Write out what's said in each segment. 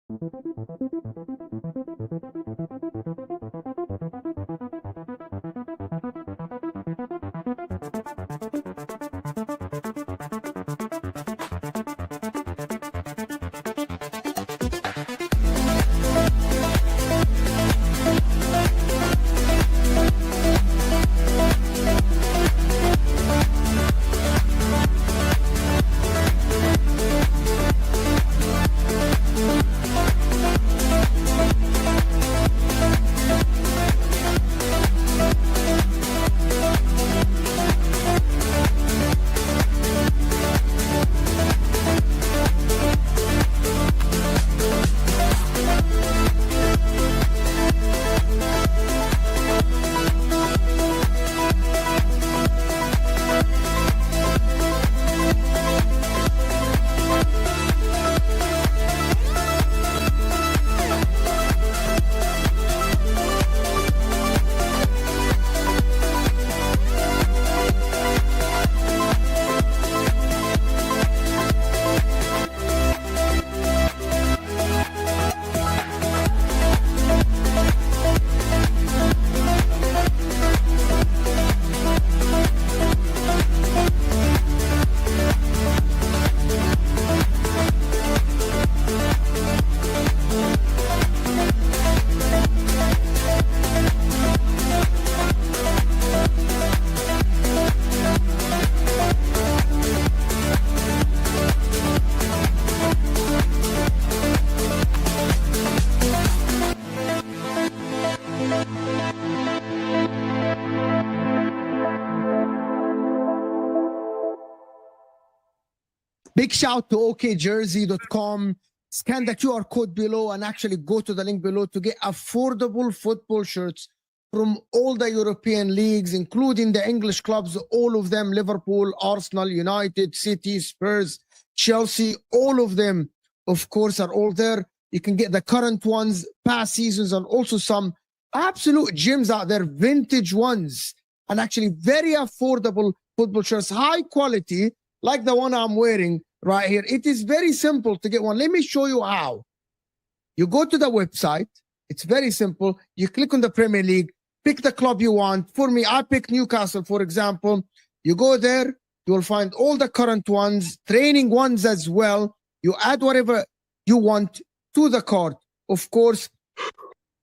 Big shout to okjersey.com. Scan the QR code below and actually go to the link below to get affordable football shirts from all the European leagues, including the English clubs, all of them, Liverpool, Arsenal, United, City, Spurs, Chelsea, all of them, of course, are all there. You can get the current ones, past seasons, and also some absolute gems out there, vintage ones, and actually very affordable football shirts, high quality, like the one I'm wearing right here. It is very simple to get one. Let me show you how. You go to the website. It's very simple. You click on the Premier League, pick the club you want. For me, I pick Newcastle, for example. You go there, you will find all the current ones, training ones as well. You add whatever you want to the cart. Of course,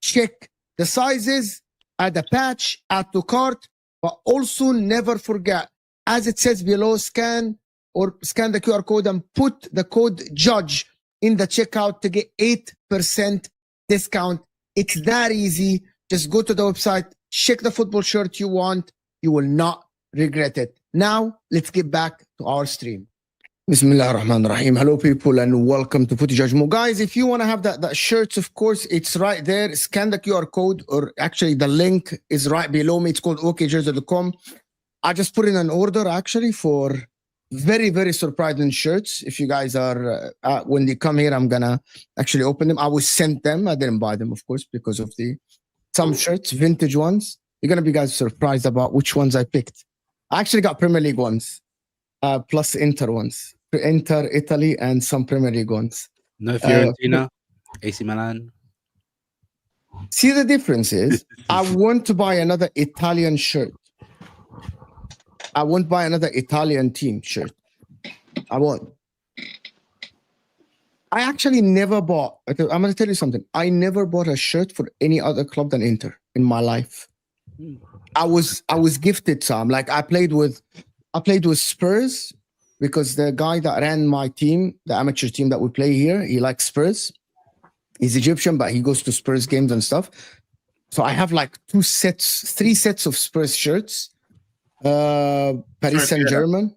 check the sizes, add a patch, add to cart, but also never forget, as it says below, scan the QR code and put the code JUDGE in the checkout to get 8% discount. It's that easy. Just go to the website, check the football shirt you want. You will not regret it. Now, let's get back to our stream. Bismillah ar-Rahman ar-Rahim. Hello, people, and welcome to Footy Judgment. Guys, if you want to have that shirts, of course, it's right there. Scan the QR code, or actually the link is right below me. It's called okjersey.com. I just put in an order, actually, for very, very surprising shirts. If you guys are, when they come here, I'm going to actually open them. I was sent them. I didn't buy them, of course, because of some shirts, vintage ones. You're going to be guys surprised about which ones I picked. I actually got Premier League ones, plus Inter ones. Inter, Italy, and some Premier League ones. No Fiorentina, AC Milan. See, the difference is I want to buy another Italian shirt. I won't buy another Italian team shirt. I won't. I actually never bought, I'm going to tell you something. I never bought a shirt for any other club than Inter in my life. I was gifted some. Like I played with Spurs because the guy that ran my team, the amateur team that we play here, he likes Spurs. He's Egyptian, but he goes to Spurs games and stuff. So I have like 3 sets of Spurs shirts. Paris Saint-Germain.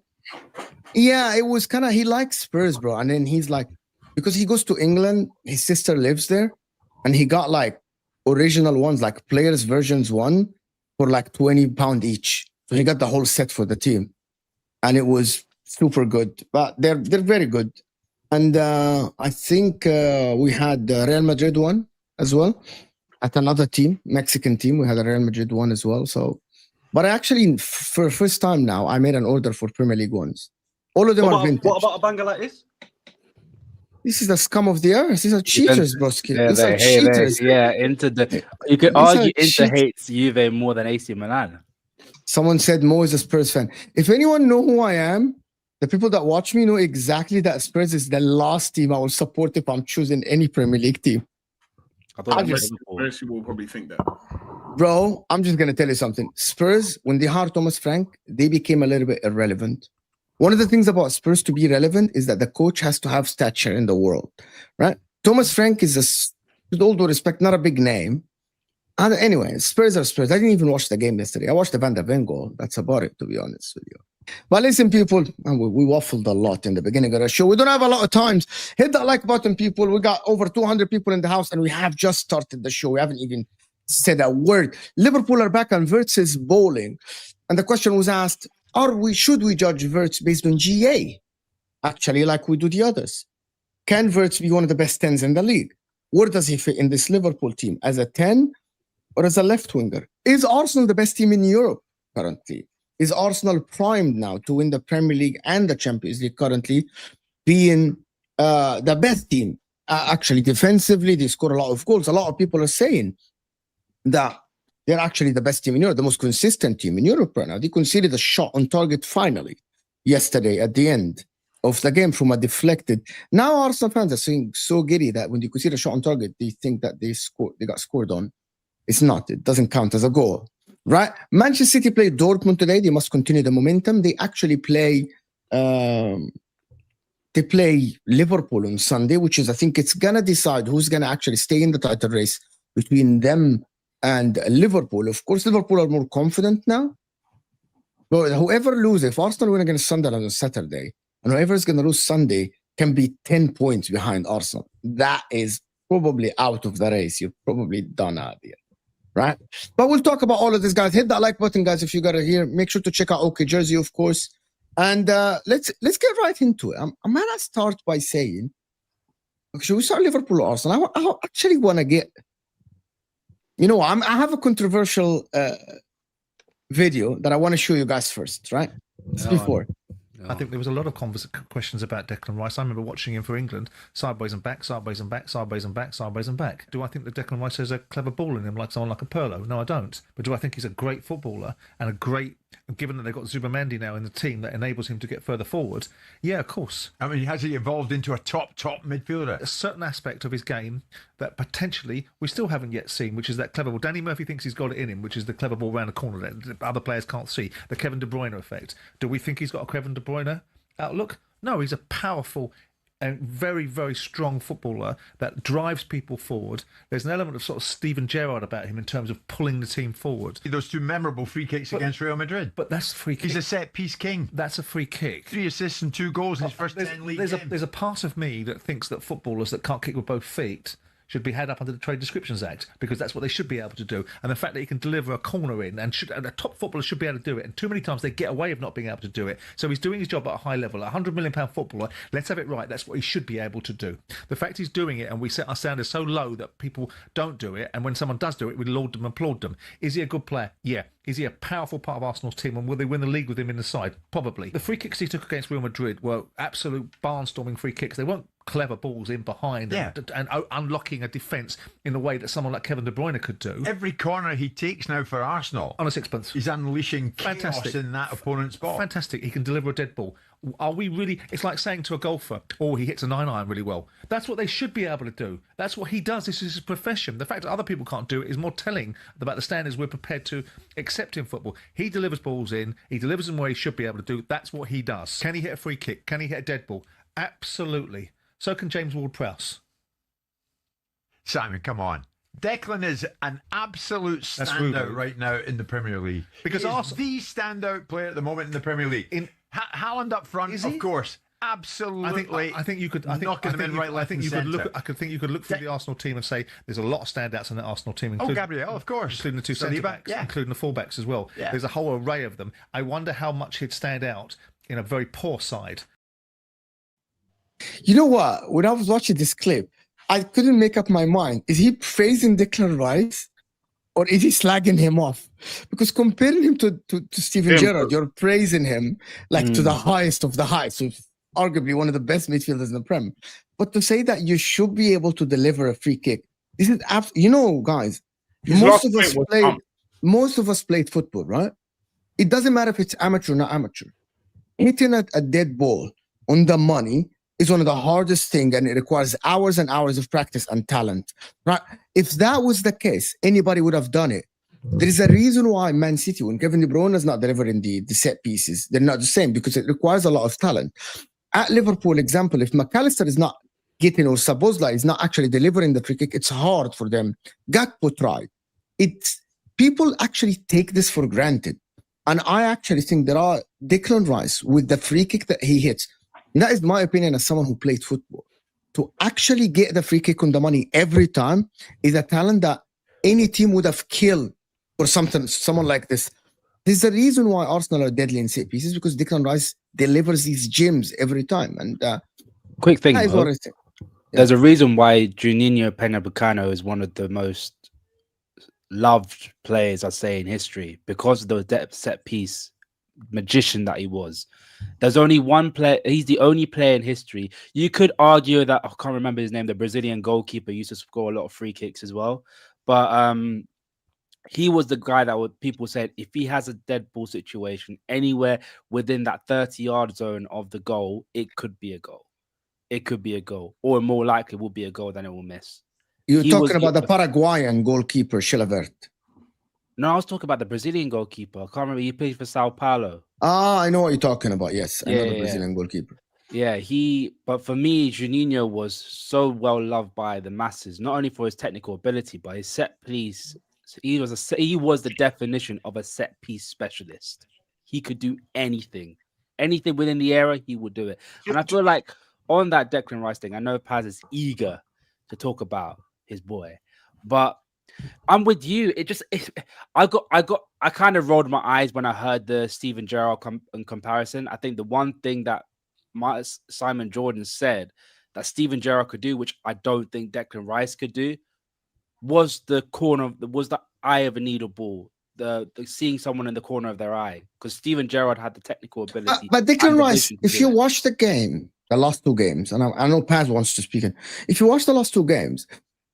Yeah, it was kind of, he likes Spurs, bro. And then he's like, because he goes to England, his sister lives there, and he got like original ones, like players versions one for like £20 each. So he got the whole set for the team, and it was super good. But they're very good. And I think we had the Real Madrid one as well at another team, Mexican team. We had a Real Madrid one as well. So. But actually, for first time now, I made an order for Premier League ones. All of them are vintage. What about a banger like this? This is the scum of the earth. These are cheaters, broski. These are cheaters. You could argue Inter hates Juve more than AC Milan. Someone said Mo is a Spurs fan. If anyone know who I am, the people that watch me know exactly that Spurs is the last team I will support if I'm choosing any Premier League team. Most people will probably think that. Bro, I'm just going to tell you something. Spurs, when they hired Thomas Frank, they became a little bit irrelevant. One of the things about Spurs to be relevant is that the coach has to have stature in the world, right? Thomas Frank is, with all due respect, not a big name. And anyway, Spurs are Spurs. I didn't even watch the game yesterday. I watched the Van der Ven goal. That's about it, to be honest with you. But listen, people, we waffled a lot in the beginning of the show. We don't have a lot of times. Hit that like button, people. We got over 200 people in the house, and we have just started the show. We haven't even said a word. Liverpool are back, and Wirtz is bowling. And the question was asked, should we judge Wirtz based on GA? Actually, like we do the others. Can Wirtz be one of the best 10s in the league? Where does he fit in this Liverpool team? As a 10 or as a left winger? Is Arsenal the best team in Europe currently? Is Arsenal primed now to win the Premier League and the Champions League currently, being the best team? Actually, defensively, they score a lot of goals. A lot of people are saying that they're actually the best team in Europe, the most consistent team in Europe right now. They conceded a shot on target finally yesterday at the end of the game from a deflected. Now Arsenal fans are saying so giddy that when they concede a shot on target, they think that they got scored on. It's not. It doesn't count as a goal. Right? Manchester City played Dortmund today. They must continue the momentum. They actually play Liverpool on Sunday, which is, I think it's going to decide who's going to actually stay in the title race between them and Liverpool. Of course, Liverpool are more confident now. But whoever loses, if Arsenal win against Sunderland on Saturday, and whoever is going to lose Sunday can be 10 points behind Arsenal. That is probably out of the race. You're probably done out there. Right? But we'll talk about all of this, guys. Hit that like button, guys, if you got it here. Make sure to check out OK Jersey, of course. And let's get right into it. I'm going to start by saying, should we start Liverpool or Arsenal? I actually want to get, I have a controversial video that I want to show you guys first, right? Before. I think there was a lot of questions about Declan Rice. I remember watching him for England, sideways and back, sideways and back, sideways and back, sideways and back. Do I think that Declan Rice has a clever ball in him, like someone like a Pirlo? No, I don't. But do I think he's a great footballer and a great, given that they've got Zubamendi now in the team that enables him to get further forward? Yeah, of course. I mean, has he evolved into a top midfielder? A certain aspect of his game that potentially we still haven't yet seen, which is that clever ball. Danny Murphy thinks he's got it in him, which is the clever ball around the corner that other players can't see. The Kevin De Bruyne effect. Do we think he's got a Kevin De Bruyne outlook? No, he's a powerful and very, very strong footballer that drives people forward. There's an element of sort of Steven Gerrard about him in terms of pulling the team forward. Those two memorable free kicks against Real Madrid. But that's a free kick. He's a set-piece king. That's a free kick. 3 assists and 2 goals in his first 10 league games. There's a part of me that thinks that footballers that can't kick with both feet should be had up under the Trade Descriptions Act, because that's what they should be able to do. And the fact that he can deliver a corner in, and a top footballer should be able to do it, and too many times they get away of not being able to do it. So he's doing his job at a high level. A £100 million footballer, let's have it right, that's what he should be able to do. The fact he's doing it, and we set our standards so low that people don't do it, and when someone does do it, we laud them and applaud them. Is he a good player? Yeah. Is he a powerful part of Arsenal's team, and will they win the league with him in the side? Probably. The free kicks he took against Real Madrid were absolute barnstorming free kicks. They weren't clever balls in behind and unlocking a defence in a way that someone like Kevin De Bruyne could do. Every corner he takes now for Arsenal on a sixpence, he's unleashing chaos in that opponent's ball. Fantastic. He can deliver a dead ball. Are we really? It's like saying to a golfer, oh, he hits a 9-iron really well. That's what they should be able to do. That's what he does. This is his profession. The fact that other people can't do it is more telling about the standards we're prepared to accept in football. He delivers balls in. He delivers them where he should be able to do. That's what he does. Can he hit a free kick? Can he hit a dead ball? Absolutely. So can James Ward-Prowse. Simon, come on. Declan is an absolute standout right now in the Premier League. Because he's the standout player at the moment in the Premier League. Haaland up front, of course. Absolutely. I think you could. Knocking them in right, left, and centre. I think you could look through the Arsenal team and say there's a lot of standouts in that Arsenal team. Gabriel, of course, including the 2 centre backs, including the full backs as well. Yeah. There's a whole array of them. I wonder how much he'd stand out in a very poor side. You know what? When I was watching this clip, I couldn't make up my mind. Is he praising Declan Rice, or is he slagging him off? Because comparing him to Steven Gerrard, you're praising him like to the highest of the high. So arguably one of the best midfielders in the Prem. But to say that you should be able to deliver a free kick, this is guys, most of us played football, right? It doesn't matter if it's amateur or not amateur. Hitting a dead ball on the money is one of the hardest things, and it requires hours and hours of practice and talent, right? If that was the case, anybody would have done it. There is a reason why Man City, when Kevin De Bruyne is not delivering the set pieces, they're not the same, because it requires a lot of talent. At Liverpool, example, if McAllister is not getting, or Szoboszlai is not actually delivering the free kick, it's hard for them. Gakpo tried. People actually take this for granted. And I actually think there are Declan Rice with the free kick that he hits. And that is my opinion as someone who played football. To actually get the free kick on the money every time is a talent that any team would have killed for someone like this. There's a reason why Arsenal are deadly in set pieces, because Declan Rice delivers these gems every time. And quick thing, there's a reason why Juninho Pernambucano is one of the most loved players, I'd say, in history, because of the set piece magician that he was. There's only one player, he's the only player in history. You could argue that, I can't remember his name, the Brazilian goalkeeper used to score a lot of free kicks as well, but he was the guy that people said if he has a dead ball situation anywhere within that 30-yard zone of the goal, it could be a goal. It could be a goal, or more likely will be a goal than it will miss. You're talking about the Paraguayan goalkeeper, Chilavert. No, I was talking about the Brazilian goalkeeper. I can't remember. He played for Sao Paulo. Ah, I know what you're talking about. Yes, I know the Brazilian goalkeeper. Yeah, but for me, Juninho was so well loved by the masses, not only for his technical ability, but his set piece. He was the definition of a set piece specialist. He could do anything within the area, he would do it. And I feel like on that Declan Rice thing, I know Paz is eager to talk about his boy, but I'm with you. I kind of rolled my eyes when I heard the Steven Gerrard comparison. I think the one thing that Simon Jordan said that Steven Gerrard could do, which I don't think Declan Rice could do, was the eye of a needle ball, the seeing someone in the corner of their eye, because Steven Gerrard had the technical ability. But Declan Rice, if you watch the game, the last two games, and I know Paz wants to speak, if you watch the last two games,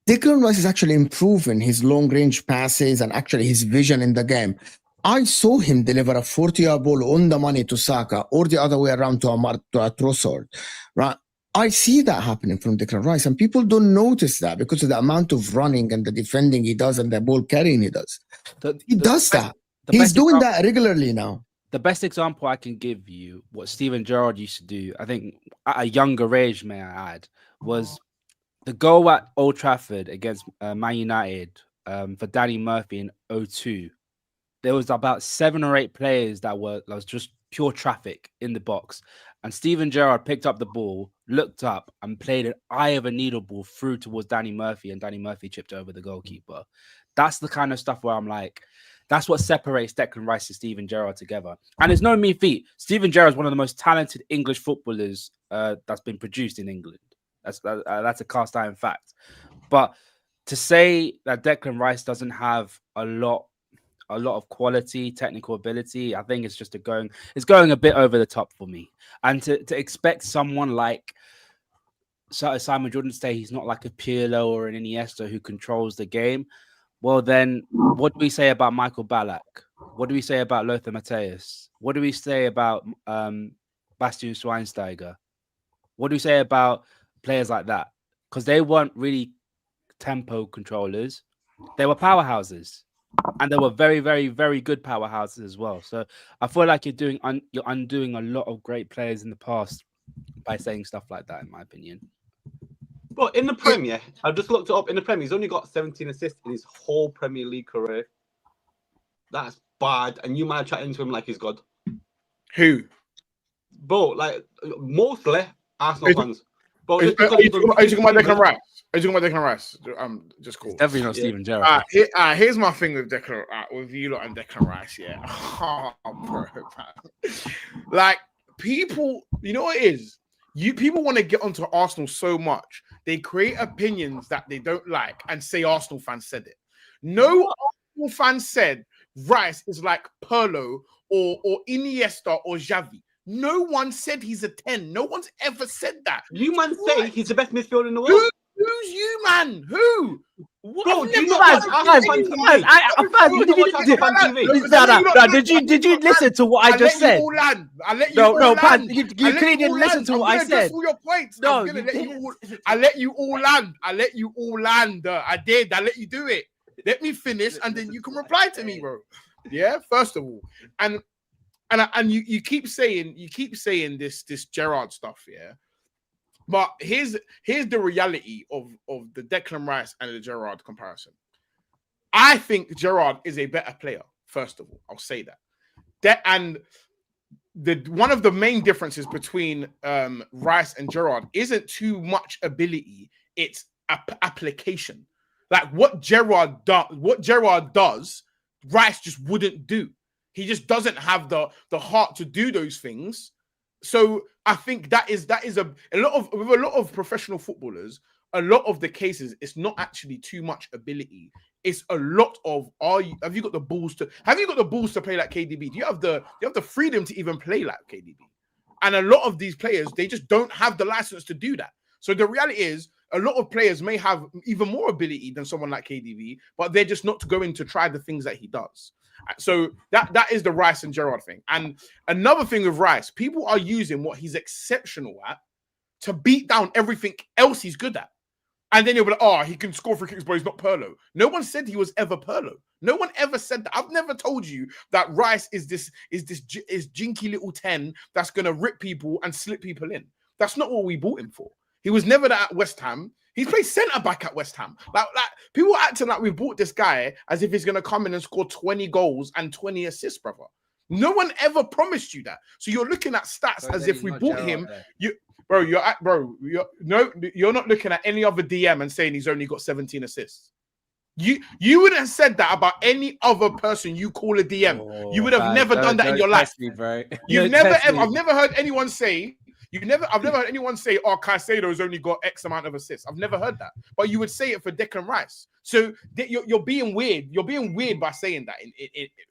Declan Rice is actually improving his long-range passes and actually his vision in the game. I saw him deliver a 40-yard ball on the money to Saka, or the other way around to a Trossard, right? I see that happening from Declan Rice, and people don't notice that because of the amount of running and the defending he does and the ball carrying he does. He's doing that regularly now. The best example I can give you, what Steven Gerrard used to do, I think at a younger age, may I add, was the goal at Old Trafford against Man United for Danny Murphy in 2002. There was about 7 or 8 players that was just pure traffic in the box. And Steven Gerrard picked up the ball, looked up, and played an eye of a needle ball through towards Danny Murphy, and Danny Murphy chipped over the goalkeeper. That's the kind of stuff where I'm like, that's what separates Declan Rice and Steven Gerrard together. And it's no mean feat. Steven Gerrard is one of the most talented English footballers that's been produced in England. That's a cast iron fact. But to say that Declan Rice doesn't have a lot of quality, technical ability, I think it's just going a bit over the top for me. And to expect someone like Simon Jordan to say he's not like a Pirlo or an Iniesta who controls the game, well then, what do we say about Michael Ballack? What do we say about Lothar Matthäus? What do we say about Bastian Schweinsteiger? What do we say about players like that? Because they weren't really tempo controllers. They were powerhouses. And they were very, very, very good powerhouses as well. So I feel like you're undoing a lot of great players in the past by saying stuff like that, in my opinion. But in the Premier, I just looked it up. In the Premier, he's only got 17 assists in his whole Premier League career. That's bad. And you might chat into him like he's good. Who? Bro, like mostly Arsenal fans. Are you talking about Declan Rice? Are you talking about Declan Rice? Just cool. It's definitely not Steven Gerrard. Here's my thing with Declan, with you lot and Declan Rice. Yeah, bro, like people, you know what it is? People want to get onto Arsenal so much they create opinions that they don't like and say Arsenal fans said it. No Arsenal fan said Rice is like Pirlo or Iniesta or Xavi. No one said he's a 10. No one's ever said that. You man say he's the best midfielder in the world. Who's you, man? Who? Bro, do you not Faz, watch Arsenal fan TV? Did you listen to what I just said? I let you No, all no, Pat, land. you clearly didn't listen to what I said. All your points. No, I'm gonna let you all. I let you all land. I let you all land. I did. I let you do it. Let me finish, and then you can reply to me, bro. Yeah. First of all, and you keep saying this Gerrard stuff, yeah. But here's the reality of the Declan Rice and the Gerrard comparison. I think Gerrard is a better player. First of all, I'll say that. One of the main differences between Rice and Gerrard isn't too much ability; it's application. Like what Gerrard does, Rice just wouldn't do. He just doesn't have the heart to do those things. So I think that is a lot of professional footballers. A lot of the cases, it's not actually too much ability. It's a lot of have you got the balls to play like KDB? Do you have the freedom to even play like KDB? And a lot of these players, they just don't have the license to do that. So the reality is, a lot of players may have even more ability than someone like KDB, but they're just not going to try the things that he does. So that is the Rice and Gerrard thing. And another thing with Rice, people are using what he's exceptional at to beat down everything else he's good at. And then you'll be like, oh, he can score free kicks, but he's not Pirlo. No one said he was ever Pirlo. No one ever said that. I've never told you that Rice is this jinky little 10 that's going to rip people and slip people in. That's not what we bought him for. He was never that at West Ham. He's played centre back at West Ham. Like people acting like we bought this guy as if he's going to come in and score 20 goals and 20 assists, brother. No one ever promised you that. So you're looking at stats as if we bought him. You're not looking at any other DM and saying he's only got 17 assists. You wouldn't have said that about any other person you call a DM. You would have never done that in your life. I've never heard anyone say. I've never heard anyone say, "Oh, Caicedo's only got X amount of assists." I've never heard that, but you would say it for Declan Rice. So you're being weird. You're being weird by saying that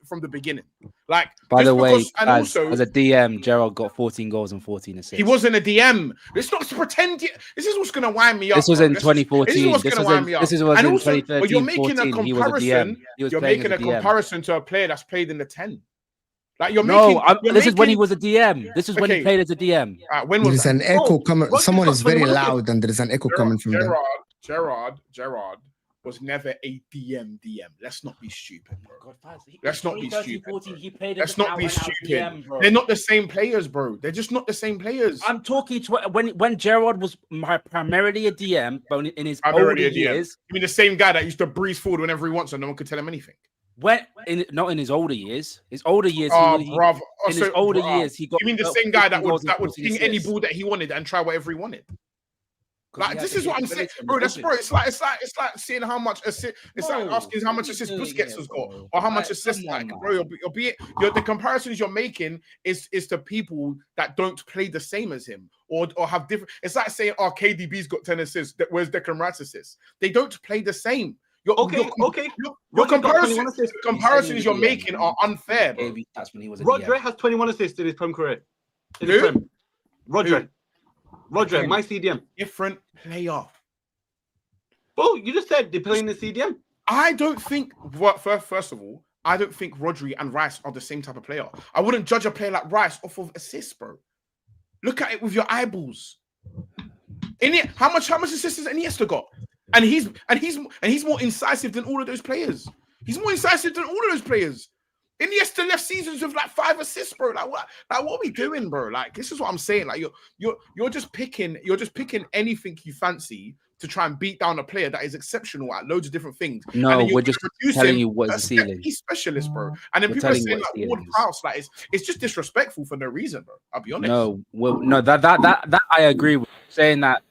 from the beginning. Like, by the way, as a DM, Gerrard got 14 goals and 14 assists. He wasn't a DM. Let's not pretend. This is what's going to wind me up. This was in 2014. This is what's going to wind me up. This was in 2013. But you're making a comparison. You're making a comparison to a player that's played in the 10. Like this is when he was a DM. This is when he played as a DM. When was an echo coming? Someone is very loud, and there is an echo coming from them. Gerrard was never a DM. Let's not be stupid, bro. Let's not be stupid. Let's not be stupid. They're not the same players, bro. They're just not the same players. I'm talking to when Gerrard was primarily a DM, but in his older years. You mean the same guy that used to breeze forward whenever he wants, and no one could tell him anything. Not in his older years. His older years, years, he got. You mean the same guy that would ping any ball that he wanted and try whatever he wanted? Like, this is what I'm saying, bro. It's like seeing how much assist. It's like asking how much assist Busquets has got, or how much assist. Like, bro, the comparisons you're making is to people that don't play the same as him, or have different. It's like saying, "Oh, KDB's got 10 assists. Where's Declan Rice assists?" They don't play the same. Your comparisons you're making are unfair, bro. That's when he was. Rodri has 21 assists in his Prem career. Rodri, my CDM. Different player. Well, you just said they're playing the CDM. I don't think. First of all, I don't think Rodri and Rice are the same type of player. I wouldn't judge a player like Rice off of assists, bro. Look at it with your eyeballs. How much assists has Iniesta got? And he's more incisive than all of those players. He's more incisive than all of those players. Iniesta left seasons with like 5 assists, bro. Like what are we doing, bro? Like, this is what I'm saying. Like you're just picking anything you fancy to try and beat down a player that is exceptional at loads of different things. No, we're just telling you what the ceiling. He's specialist, bro. And then people are saying like Ward-Prowse, like it's just disrespectful for no reason, bro. I'll be honest. That I agree with saying that.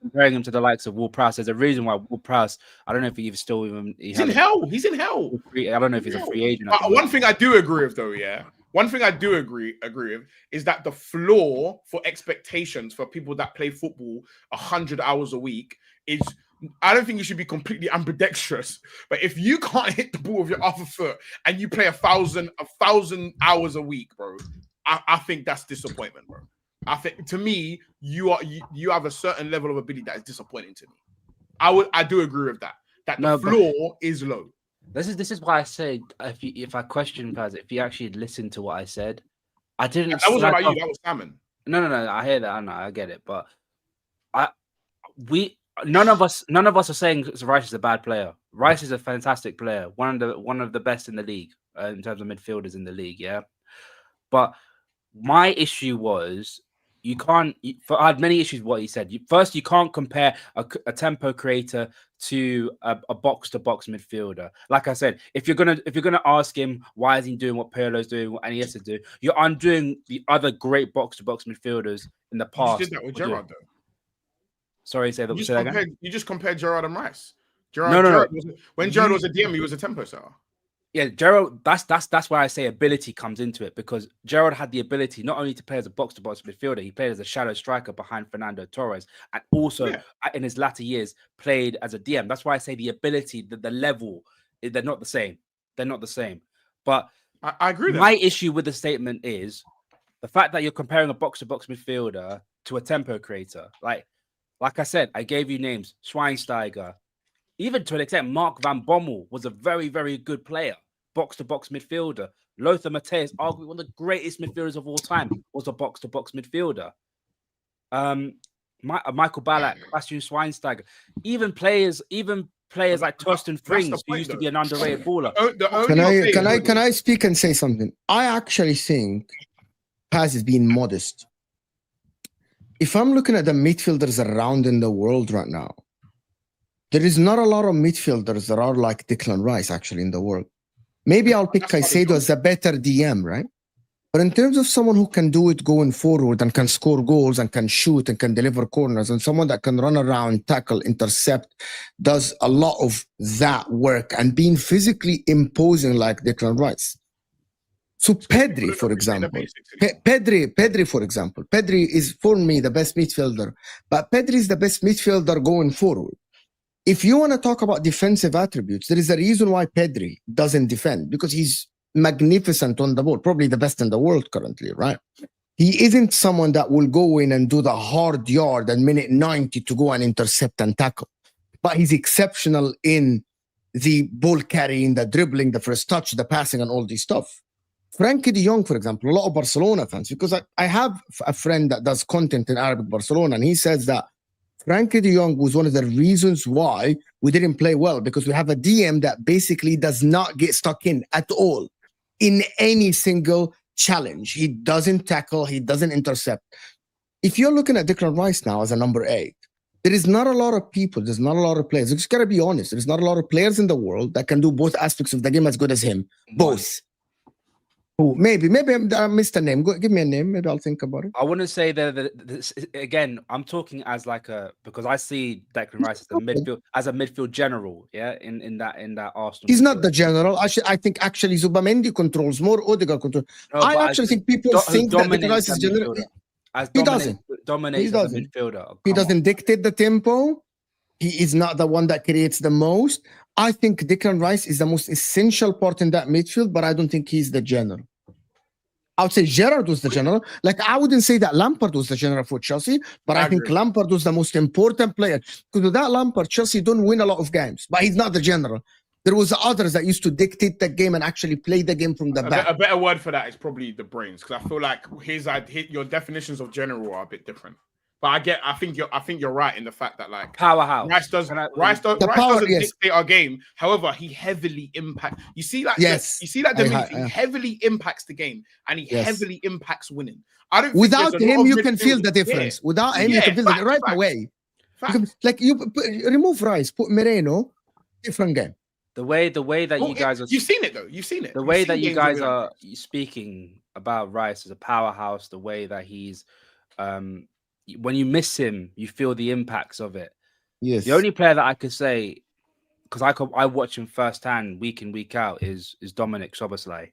Comparing him to the likes of Ward-Prowse, there's a reason why Ward-Prowse. I don't know if he's still even. He's in hell. He's in hell. I don't know if he's a free agent. One thing I do agree with, though, yeah. One thing I do agree with is that the floor for expectations for people that play football 100 hours a week is. I don't think you should be completely ambidextrous, but if you can't hit the ball with your other foot and you play 1,000 hours a week, bro, I think that's disappointment, bro. I think to me, you have a certain level of ability that is disappointing to me. I do agree with that. That the floor is low. This is why I said if I question Paz, if you actually listened to what I said, I didn't. That wasn't about you. That was Salmon. No. I hear that. I know. I get it. But none of us are saying Rice is a bad player. Rice is a fantastic player. One of the best in the league in terms of midfielders in the league. Yeah. But my issue was I had many issues with what he said. First, you can't compare a tempo creator to a box-to-box midfielder. Like I said, if you're gonna ask him why is he doing what Pirlo's doing and he has to do, you're undoing the other great box-to-box midfielders in the past. You did that with Gerrard, though. Sorry, say that again. You just compared Gerrard and Rice. No. When Gerrard was a DM, he was a tempo setter. Yeah, Gerrard, that's why I say ability comes into it, because Gerrard had the ability not only to play as a box-to-box midfielder, he played as a shadow striker behind Fernando Torres, and also in his latter years played as a DM. That's why I say the ability, the level, they're not the same. They're not the same. But I agree. My issue with the statement is the fact that you're comparing a box-to-box midfielder to a tempo creator. Like I said, I gave you names: Schweinsteiger. Even to an extent, Mark van Bommel was a very, very good player, box-to-box midfielder. Lothar Matthäus, arguably one of the greatest midfielders of all time, was a box-to-box midfielder. Michael Ballack, Bastian Schweinsteiger, even players like Torsten Frings, who used to be an underrated baller. Can I speak and say something? I actually think Paz is being modest. If I'm looking at the midfielders around in the world right now, there is not a lot of midfielders that are like Declan Rice actually in the world. Maybe I'll pick Caicedo as a better DM, right? But in terms of someone who can do it going forward and can score goals and can shoot and can deliver corners, and someone that can run around, tackle, intercept, does a lot of that work and being physically imposing like Declan Rice. So Pedri, for example, Pedri is for me the best midfielder, but Pedri is the best midfielder going forward. If you want to talk about defensive attributes, there is a reason why Pedri doesn't defend, because he's magnificent on the ball, probably the best in the world currently, right? He isn't someone that will go in and do the hard yard at minute 90 to go and intercept and tackle, but he's exceptional in the ball carrying, the dribbling, the first touch, the passing, and all this stuff. Frankie de Jong, for example, a lot of Barcelona fans, because I have a friend that does content in Arabic Barcelona, and he says that Frankie de Jong was one of the reasons why we didn't play well, because we have a DM that basically does not get stuck in at all in any single challenge. He doesn't tackle, he doesn't intercept. If you're looking at Declan Rice now as a number 8, there is not a lot of people, there's not a lot of players. You just gotta be honest, there's not a lot of players in the world that can do both aspects of the game as good as him. Both. Maybe I missed a name. Give me a name. Maybe I'll think about it. I wouldn't say that again. I'm talking as because I see Declan Rice as a midfield general. Yeah, in that Arsenal. He's not the general. I think actually Zubamendi controls more. Odegaard controls. No, I actually think people think that Declan Rice is general. He doesn't. Dominates as a midfielder. He doesn't dictate the tempo. He is not the one that creates the most. I think Declan Rice is the most essential part in that midfield, but I don't think he's the general. I would say Gerrard was the general. Like, I wouldn't say that Lampard was the general for Chelsea, but I think Lampard was the most important player. Because without Lampard, Chelsea don't win a lot of games, but he's not the general. There was others that used to dictate the game and actually play the game from the back. A better word for that is probably the brains, because I feel like your definitions of general are a bit different. But I think you're right in the fact that like powerhouse. Rice doesn't dictate our game. However, he heavily impacts. You see that? Yes. You see that? He heavily impacts the game, and he heavily impacts winning. I don't. Without him, you can feel the difference. Without him, you can feel it right away. Like you remove Rice, put Moreno, different game. The way that you guys are. You've seen it though. You've seen it. The way that you guys are speaking about Rice as a powerhouse. The way that he's. When you miss him, you feel the impacts of it. Yes. The only player that I could say, because I watch him firsthand week in, week out, is Dominic Szoboszlai.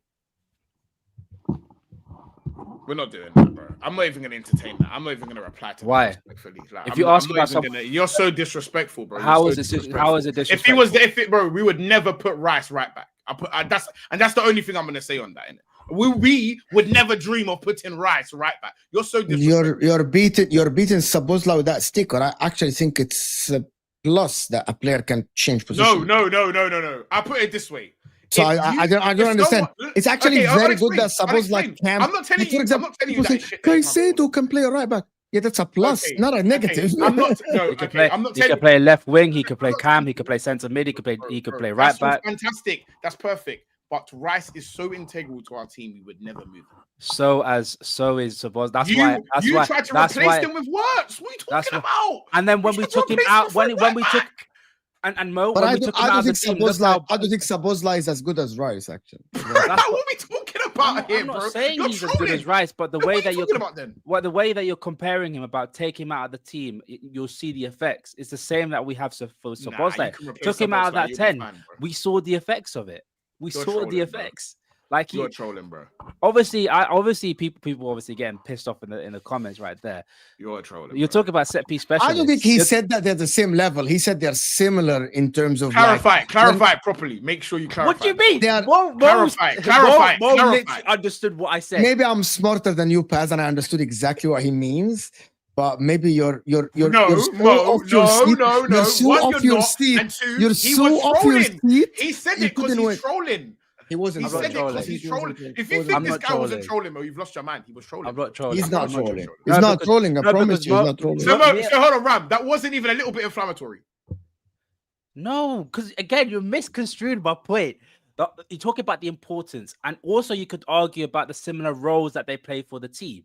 We're not doing that, bro. I'm not even going to entertain that. I'm not even going to reply to why. That respectfully. Like, if you ask about you're so disrespectful, bro. How is it disrespectful? If he was, bro, we would never put Rice right back. That's the only thing I'm going to say on that. Innit? We would never dream of putting Rice right back. You're so disrespectful. You're beating Sabozla with that sticker. I actually think it's a plus that a player can change position. No. I put it this way. So I don't understand. It's actually very good that Sabozla can. I'm not telling you. For example, people say Caicedo can play right back. Yeah, that's a plus, not a negative. I'm not. No, He could play left wing. He could play cam. He could play centre mid. He could play right back. Fantastic. That's perfect. But Rice is so integral to our team. We would never move him. So is Sabozla. That's you why. That's you why. tried to That's replace why. them with Wirtz. What are you talking about? And then when You we should took him replace out, him with when we right took back. and Mo, But when I we don't, took him out of the team, look how- I don't think Sabozla is as good as Rice, actually. What are we talking about here, I'm not bro? saying You're he's as good as trolling. Rice, but the What way are that you you're talking about then? the way that you're comparing him about taking him out of the team, you'll see the effects. It's the same that we have for Sabozla. you can replace Took him out of Sabozla, that you'll be 10. fine, bro. We saw the effects of it. We You're saw trolling, the bro. effects. Like You're trolling, bro. obviously people obviously getting pissed off in the comments right there. You're trolling. You're talking about set piece specialists. I don't think he said that they're the same level. He said they're similar in terms of Clarify it properly. Make sure you clarify. What do you mean? They are- Clarify. Mo literally understood what I said. Maybe I'm smarter than you, Paz, and I understood exactly what he means. But maybe you're so off your seat. You're so One, off you're your not. seat. And two, You're he so was off your trolling. seat. He said He it because couldn't he's win. trolling. He wasn't. He I'm not said it because he's trolling. trolling. If you I'm think this not guy wasn't trolling. trolling, bro, you've lost your mind. He was trolling. I'm not trolling. He's I'm not not trolling. trolling. He's No, not because- trolling. I no, promise because you, he's Mo- not trolling. So hold on, Ram. That wasn't even a little bit inflammatory. No, because again, you're misconstrued my point. You talk about the importance, and also you could argue about the similar roles that they play for the team.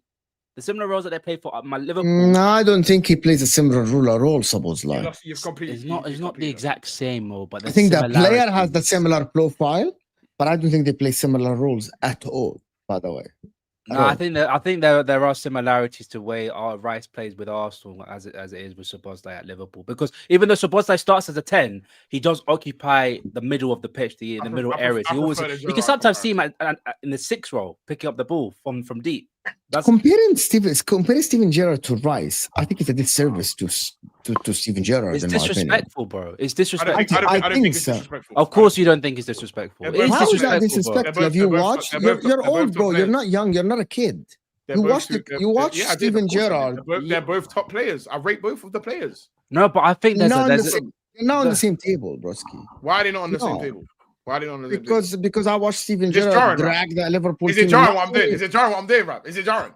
The similar roles that they play for my Liverpool. No, I don't think he plays a similar role at all, Sabozla. You've completely. It's not the exact same, Mo, but I think the player has the similarities. similar profile, but I don't think they play similar roles at all, by the way. No, I think there are similarities to the way our Rice plays with Arsenal as it is with Szoboszlai at Liverpool. Because even though Szoboszlai starts as a 10, he does occupy the middle of the pitch, the middle areas. You can sometimes see him in the 6 role, picking up the ball from deep. That's Comparing Steven Gerrard to Rice, I think it's a disservice to Steven Gerrard. it's in my opinion. disrespectful, bro. It's I disrespectful. don't think it's so. disrespectful. Of course, you don't think it's disrespectful. They're It is both- How is that disrespectful, bro. disrespectful? They're Have you both- watched? they're both- You're they're old, both bro. top You're players. not young. You're not a kid. They're You both watched two- it- you watched yeah, I did, of Steven course I did. Gerrard. They're both top players. I rate both of the players. No, but I think You're not on the there's same- you're not on the same table, broski. Why are they not on the same No. table? Why are they not on the same table? Because I watched Steven Is it Gerrard jarring, drag the Liverpool Is team. it jarring what I'm doing? Is it jarring what I'm doing, Rap? Is it jarring?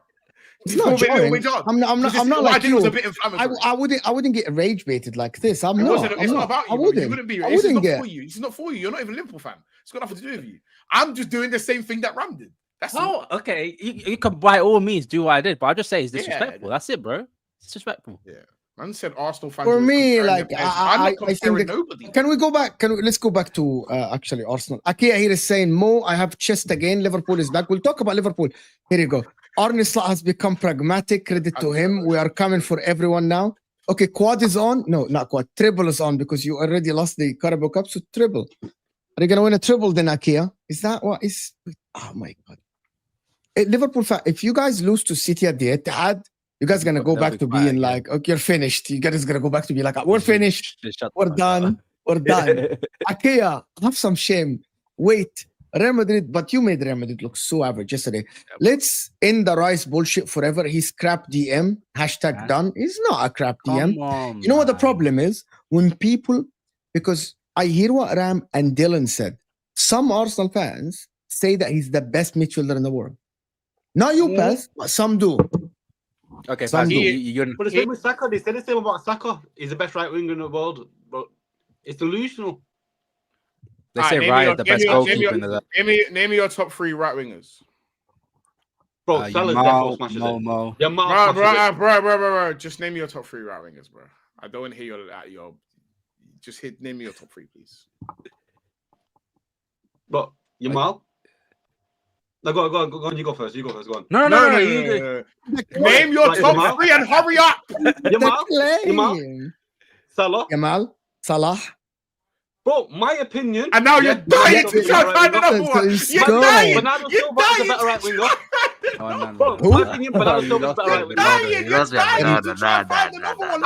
It's not jarring. I'm not what like I did was you. a bit inflammatory. I wouldn't get rage baited like this. I'm It not. wasn't, I'm it's not not. about you. I bro. wouldn't. You wouldn't be. I This is wouldn't not get. for you. This is not for you. You're not even a Liverpool fan. It's got nothing to do with you. I'm just doing the same thing that Ram did. That's all. Oh, okay. You can by all means do what I did, but I just say it's Yeah. disrespectful. That's it, bro. It's disrespectful. Yeah. Man said Arsenal fans. For was me, comparing like, their players. I I'm not think comparing that- nobody. Can we go back? Let's go back to actually Arsenal. Akia here is saying, Mo, I have chest again. Liverpool is back. We'll talk about Liverpool. Here you go. Arne Slot has become pragmatic. Credit to him. We are coming for everyone now. Okay, quad is on. No, not quad. Triple is on because you already lost the Carabao Cup. So triple. Are you gonna win a triple then, Akia? Is that what is? Oh my god. Liverpool fan, if you guys lose to City at the Etihad, you guys gonna go They'll back be to fine, being yeah. like, okay, you're finished. You guys gonna go back to be like, we're finished. Just shut the We're fuck done. We're done. up. Akia, have some shame. Wait, Real Madrid, but you made Real Madrid look so average yesterday. Let's end the Rice bullshit forever. He's crap DM. Hashtag Man. done. He's not a crap DM. Come on, You know what the man. problem is? When people, because I hear what Ram and Dylan said. Some Arsenal fans say that he's the best midfielder in the world. Not you, Paz, but some do. Okay, Some Paz, do. you're But the same with Saka. They said the same about Saka. He's the best right winger in the world, but it's delusional. they Alright, say name Ryan me is the your- best name me your- goalkeeper in the world. Name me your top 3 right wingers. Bro, Salah's definitely smashes it. Mo. Yamal Bro. Just name me your top 3 right wingers, bro. I don't want to hear your. Just name me your top 3, please. But Yamal. No, go on. You go first. Go on. No. Name your Right, top Yamal. 3 and hurry up. Yamal. Claim. Salah. Yamal, Salah. Bro, my opinion. And now yeah, you're dying Bernardo to Silva's try right and find winger. another one. Let's You're go. dying. Bernardo You're Silva is a dying. better right winger. No. Bro, Who? my opinion, Bernardo Silva is a better right winger.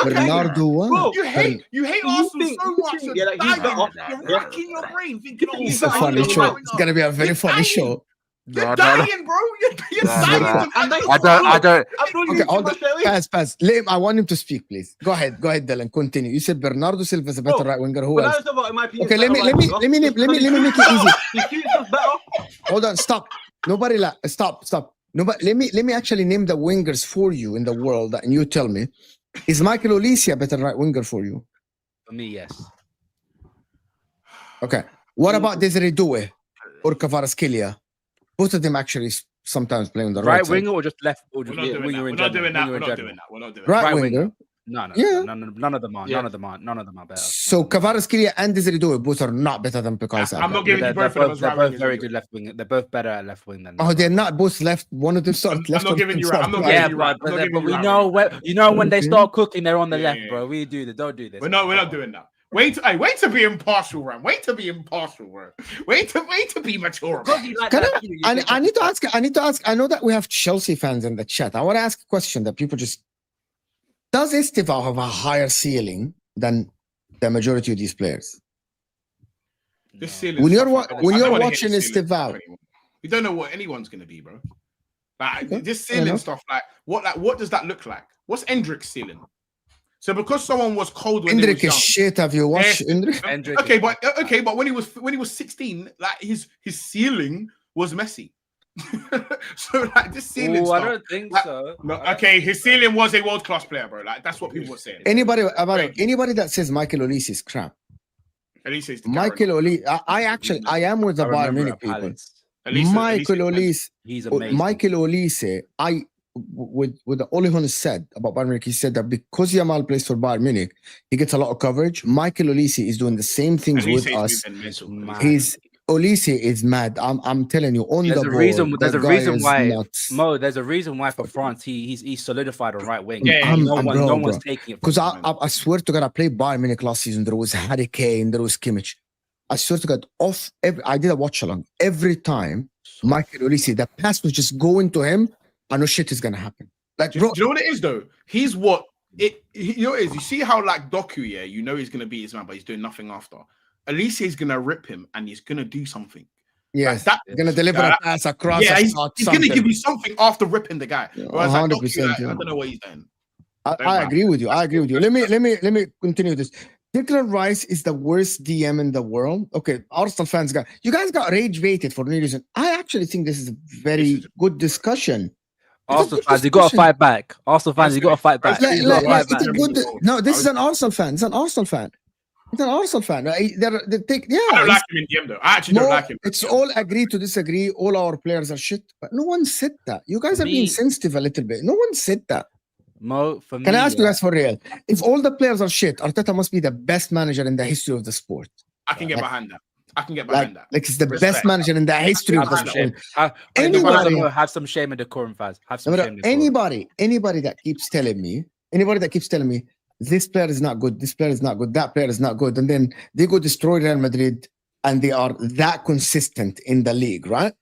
Bernardo what? Bro, You hate Arsenal think- so you much. think, You're yeah, that he's dying. better. You're racking your brain thinking, oh, It's a funny show. It's gonna be a very funny show. You're dying, bro. You're dying. I don't. Okay, hold on. Pass. I want him to speak, please. Go ahead, Dylan. Continue. You said Bernardo Silva is a better right winger. Who else? Okay, let me make it easy. Hold on. Stop. Stop. Nobody. Let me actually name the wingers for you in the world, and you tell me. Is Michael Olise a better right winger for you? For me, yes. Okay. What about Desiree Doué or Kvaratskhelia? Both of them actually sometimes play on the right winger side. or just left or just We're not doing that. We're not doing that. Right winger. No. Yeah. None of them are. None of them are better. So Kvaratskhelia and Desiree Doué both are not better than Pekai. I'm not giving you both of them as right They're both wingers. very good left wing. They're both better at left wing than. Oh, they're not both left. One of them started left. I'm not giving you right. I'm not Yeah, giving you right. but we know when they start cooking, they're on the left, bro. We do that. Don't do this. We're not doing that. Wait to be impartial, Ram. Wait to be impartial, bro. Wait to be mature. I need to ask. I know that we have Chelsea fans in the chat. I want to ask a question that people just. Does Estival have a higher ceiling than the majority of these players? This ceiling. When you're watching Estival, you don't know what anyone's gonna be, bro. Like this ceiling stuff. Like what does that look like? What's Endrick's ceiling? So because someone was cold when Endrick he was is shit. Have you watched Endrick? Okay, but when he was 16, like his ceiling was Messi. So like this ceiling stuff, I don't think so. No, okay, his ceiling was a world class player, bro. Like that's what people were saying. Anybody that says Michael Olise is crap. Olise is Michael Olise. I am with the Bayern Munich people. Michael Olise. He's amazing. Michael Olise. With the Ole said about Bayern Munich, he said that because Yamal plays for Bayern Munich, he gets a lot of coverage. Michael Olise is doing the same things with us. Olise is mad. I'm telling you. There's a reason why for France he's solidified on right wing. Yeah, no one's taking it. Because I swear to God, I played Bayern Munich last season. There was Harry Kane, there was Kimmich. I swear to God, I did a watch along. Every time Michael Olise, the pass was just going to him. I know shit is gonna happen. Like, bro, do you know what it is though? He's what it. You know what it is. You see how like Doku, yeah, you know he's gonna beat his man, but he's doing nothing after. Olise is gonna rip him, and he's gonna do something. Yes, he's gonna deliver a pass across. Yeah, he's gonna give you something after ripping the guy. Whereas 100%. Doku, I don't know what he's doing. I agree with you. Let me continue this. Declan Rice is the worst DM in the world. Okay, Arsenal fans you guys got rage baited for no reason. I actually think this is a very good discussion. Arsenal fans, you got to fight back. Arsenal fans, you got to fight back. No, this is an Arsenal fan. It's an Arsenal fan. It's an Arsenal fan. I don't like him in DM though. I actually don't like him. It's all agree to disagree. All our players are shit. But no one said that. You guys are being sensitive a little bit. No one said that. Mo, for me, can I ask you guys for real? If all the players are shit, Arteta must be the best manager in the history of the sport. I can get behind that. Like it's the best manager in the history of the sport. Anybody have some shame and decorum, fans. Have some shame. Anybody that keeps telling me, this player is not good, this player is not good, that player is not good, and then they go destroy Real Madrid and they are that consistent in the league, right?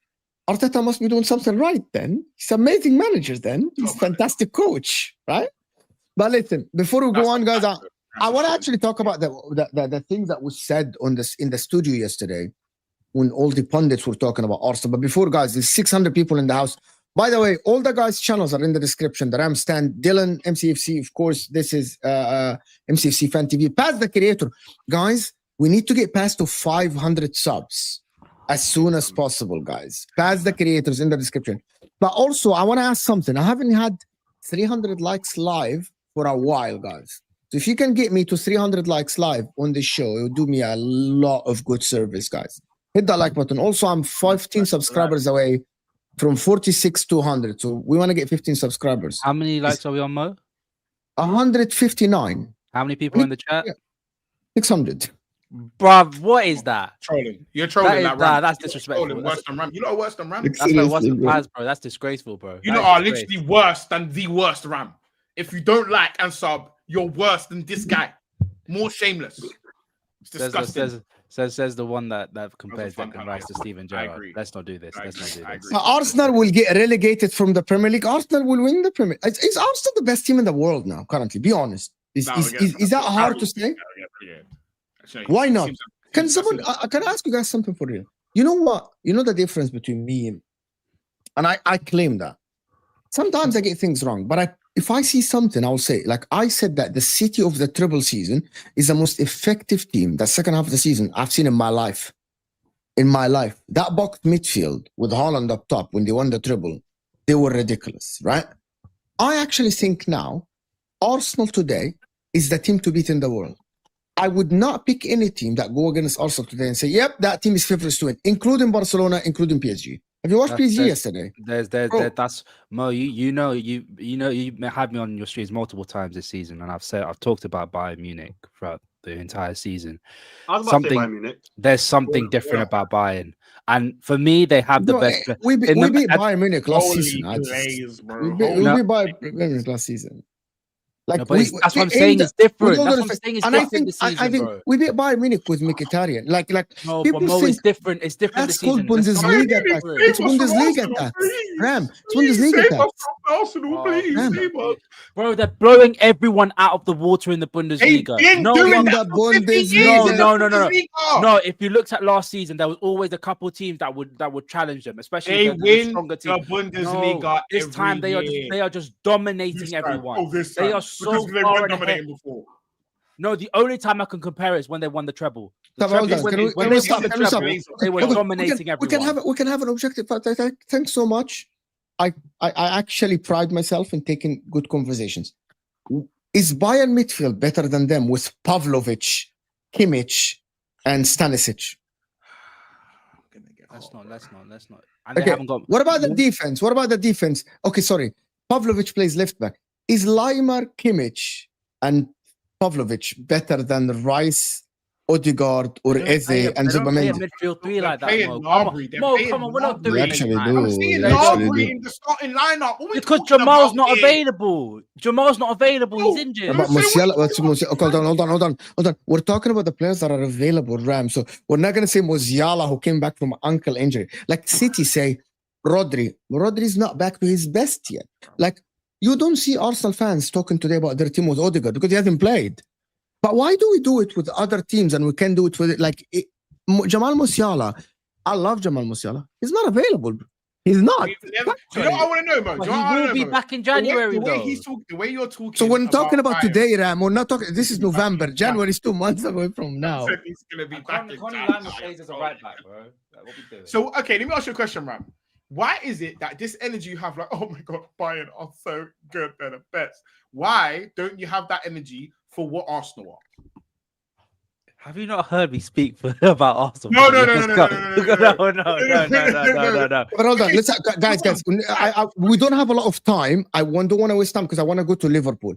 Arteta must be doing something right then. He's an amazing manager then. He's a fantastic coach, right? But listen, before we go on, guys, I want to actually talk about the things that was said in the studio yesterday when all the pundits were talking about Arsenal. But before, guys, there's 600 people in the house. By the way, all the guys' channels are in the description. The Ram Stand, Dylan, MCFC, of course. This is MCFC Fan TV. Past the creator. Guys, we need to get past to 500 subs as soon as possible, guys. Past the creators in the description. But also, I want to ask something. I haven't had 300 likes live for a while, guys. So if you can get me to 300 likes live on this show, it will do me a lot of good service, guys. Hit that like button. Also, I'm 15 subscribers away from 46 to 100. So we want to get 15 subscribers. How many likes are we on, Mo? 159. How many people in the chat? 600. Bruv, what is that? Trolling. You're trolling that, Ram. That's disrespectful. Trolling worse than Ram. You know worse than Ram? That's like worse than Paz, bro. That's disgraceful, bro. You know are literally worse than the worst Ram. If you don't like and sub, you're worse than this guy. More shameless. It's disgusting. Says the one that compares Declan Rice to Steven Gerrard. Let's not do this. Arsenal will get relegated from the Premier League. Arsenal will win the Premier League. Is Arsenal the best team in the world now, currently? Be honest. Is that hard to say? Why not? Can I ask you guys something for real? You know what? You know the difference between me and I claim that. Sometimes I get things wrong, but if I see something, I'll say. Like I said that the City of the treble season is the most effective team, the second half of the season, I've seen in my life. In my life, that box midfield with Haaland up top when they won the treble, they were ridiculous, right? I actually think now Arsenal today is the team to beat in the world. I would not pick any team that go against Arsenal today and say, yep, that team is favorites to win, including Barcelona, including PSG. Have you watched PSG yesterday? That's Mo. You know you had me on your streams multiple times this season, and I've talked about Bayern Munich throughout the entire season. I was about to say Bayern Munich. There's something different about Bayern, and for me, they have the best. We beat Bayern Munich last season. Bro. We beat Bayern Munich last season. Like no, that's what I'm saying. It's different. That's what I'm saying. It's different this season, I think bro. we beat Bayern Munich with Mkhitaryan. Like no, people but Mo, think it's different. It's different that's this season. called Bundesliga. It's Bundesliga attack. Ram, it's Bundesliga attack. Arsenal, please. Bro, they're blowing everyone out of the water in the Bundesliga. No, No, if you looked at last season, there was always a couple teams that would challenge them, especially They win stronger the team. Bundesliga. No, this time they are just dominating everyone. They are so far ahead. Before. No, the only time I can compare it is when they won the treble. When they were dominating everyone. We can have an objective. Thanks so much. I actually pride myself in taking good conversations. Is Bayern midfield better than them with Pavlovic, Kimmich, and Stanisic? Let's not. And Okay. they haven't got. What about the defense? Okay, sorry. Pavlovic plays left back. Is Laimer, Kimmich, and Pavlovic better than Rice, Odegaard, or Eze and Zubamendi? Midfield three like that. Mo, Come on, we're not doing They it. actually man. do. I'm seeing They actually Gnabry do. in the starting lineup. Because Jamal's not available. He's injured. But Musiala, hold on. We're talking about the players that are available, Ram. So we're not going to say Musiala who came back from ankle injury. Like City say, Rodri. Rodri's not back to his best yet. Like you don't see Arsenal fans talking today about their team with Odegaard because he hasn't played. But why do we do it with other teams and we can do it with Jamal Musiala? I love Jamal Musiala. He's not available. He's not. Do you know what I want to know, Mo? He will be back in January, though. The way you're talking. So we're talking about Bayern, today, Ram. We're not talking. This is November. January is 2 months away from now. said he's going to be back in Connie January. Lambert plays as a right back, bro. What we doing? So, okay, let me ask you a question, Ram. Why is it that this energy you have, like, oh my God, Bayern are so good, they're the best. Why don't you have that energy for what Arsenal are? Have you not heard me speak about Arsenal? No. But hold on, guys. We don't have a lot of time. I don't want to waste time because I want to go to Liverpool.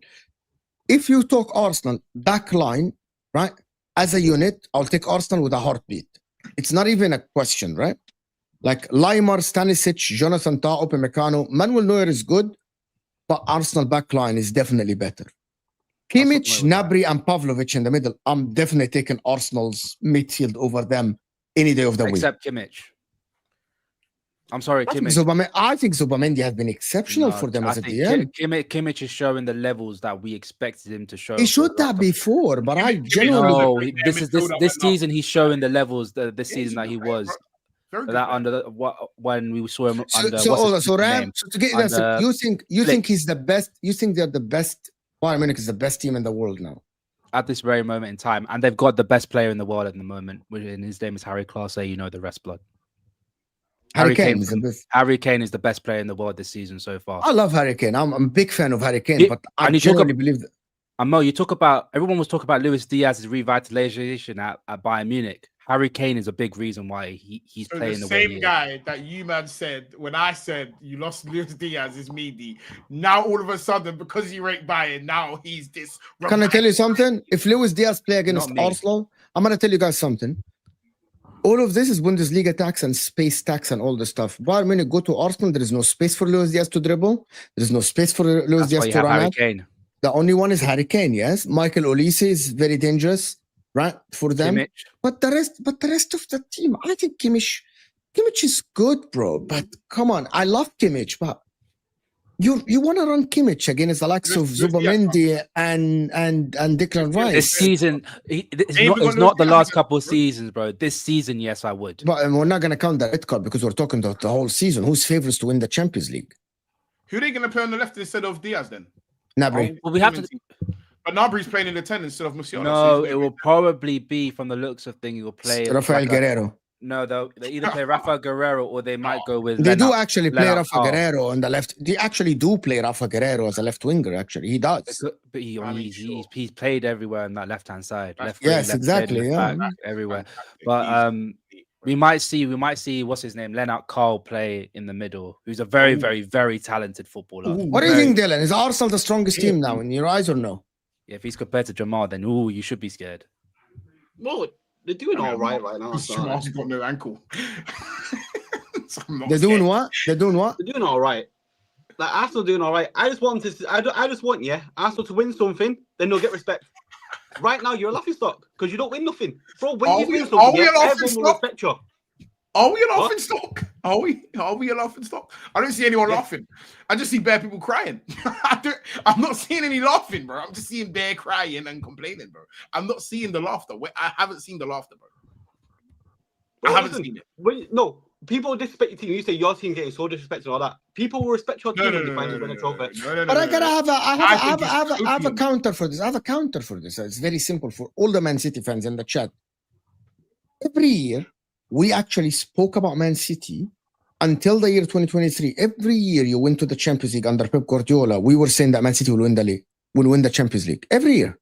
If you talk Arsenal back line, right, as a unit, I'll take Arsenal with a heartbeat. It's not even a question, right? Like Laimer, Stanisic, Jonathan Tah, Upamecano, Manuel Neuer is good, but Arsenal back line is definitely better. Kimmich, Gnabry, and Pavlovic in the middle. I'm definitely taking Arsenal's midfield over them any day of the week. Except Kimmich. I'm sorry, I Kimmich. think Zubamendi has been exceptional for them as a DM. Kimmich is showing the levels that we expected him to show. He showed that before, but I genuinely... No, this season he's showing the levels this season that he was. That under when we saw him under. So Ram, to get that, you think he's the best? You think they're the best? Bayern Munich is the best team in the world now. At this very moment in time, and they've got the best player in the world at the moment, and his name is Harry Clase. You know the rest, blood. Harry Kane is the best player in the world this season so far. I love Harry Kane. I'm a big fan of Harry Kane, but I genuinely believe that. And Mo, everyone was talking about Luis Diaz's revitalization at Bayern Munich. Harry Kane is a big reason why he's playing the way he is. Same guy that you man said when I said you lost Luis Diaz is Mendy. Now all of a sudden, because you rate Bayern, now he's this. Can I tell you something? If Luis Diaz play against Arsenal, I'm gonna tell you guys something. All of this is Bundesliga tax and space tax and all this stuff. Bayern Munich go to Arsenal. There is no space for Luis Diaz to dribble. There is no space for Luis Diaz to run out. The only one is Harry Kane. Yes, Michael Olise is very dangerous. Right for them, Kimmich. but the rest of the team, I think Kimmich is good, bro. But come on, I love Kimmich, but You want to run Kimmich against the likes of Zubamendi and Declan Rice. This season, it's not the last couple of seasons, bro. This season, yes, I would. But we're not going to count the red card because we're talking about the whole season. Who's favorites to win the Champions League? Who are they going to play on the left instead of Diaz then? Nabry. Well, we have to. But Nabry's playing in the 10 instead of Musiala. No, it will probably be from the looks of things. He will play Rafael Guerrero. No, they either play Rafa Guerrero or they might go with. They do actually play Rafa Guerrero on the left. They actually do play Rafa Guerrero as a left winger. Actually, he does. But he's played everywhere on that left hand side. Yes, exactly. Yeah, back, everywhere. But we might see what's his name, Lennart Carl, play in the middle. Who's a very, very, very talented footballer. What do you think, Dylan? Is Arsenal the strongest team now in your eyes or no? Yeah, if he's compared to Jamal, then you should be scared. Well, they're doing all right now. Jamal's got no ankle. They're doing what? They're doing what? They're doing all right. Like Arsenal doing all right. I just want Arsenal to win something, then they'll get respect. Right now, you're a laughing stock because you don't win nothing, bro. When you win something, everyone will respect you. Are we a laughing stock? Are we a laughing stock? I don't see anyone laughing. I just see bare people crying. I'm not seeing any laughing, bro. I'm just seeing bare crying and complaining, bro. I'm not seeing the laughter. I haven't seen the laughter, bro. I haven't seen it. No, people disrespect your team. You say your team getting so disrespected and all that. People will respect your team when you finally win a trophy. But I gotta have a counter for this. I have a counter for this. It's very simple for all the Man City fans in the chat. Every year, we actually spoke about Man City until the year 2023. Every year you went to the Champions League under Pep Guardiola, we were saying that Man City will win the league, will win the Champions League every year.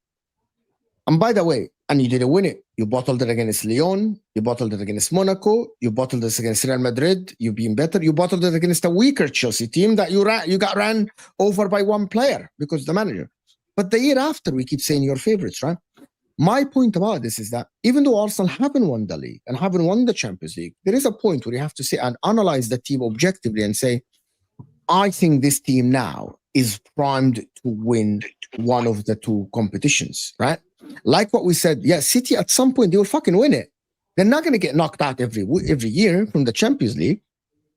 And by the way, and you didn't win it. You bottled it against Lyon, you bottled it against Monaco, you bottled it against Real Madrid, you've been better. You bottled it against a weaker Chelsea team that you got ran over by one player because the manager. But the year after, we keep saying your favorites, right? My point about this is that even though Arsenal haven't won the league and haven't won the Champions League, there is a point where you have to sit and analyze the team objectively and say, I think this team now is primed to win one of the two competitions, right? Like what we said, yeah, City at some point, they will fucking win it. They're not going to get knocked out every year from the Champions League.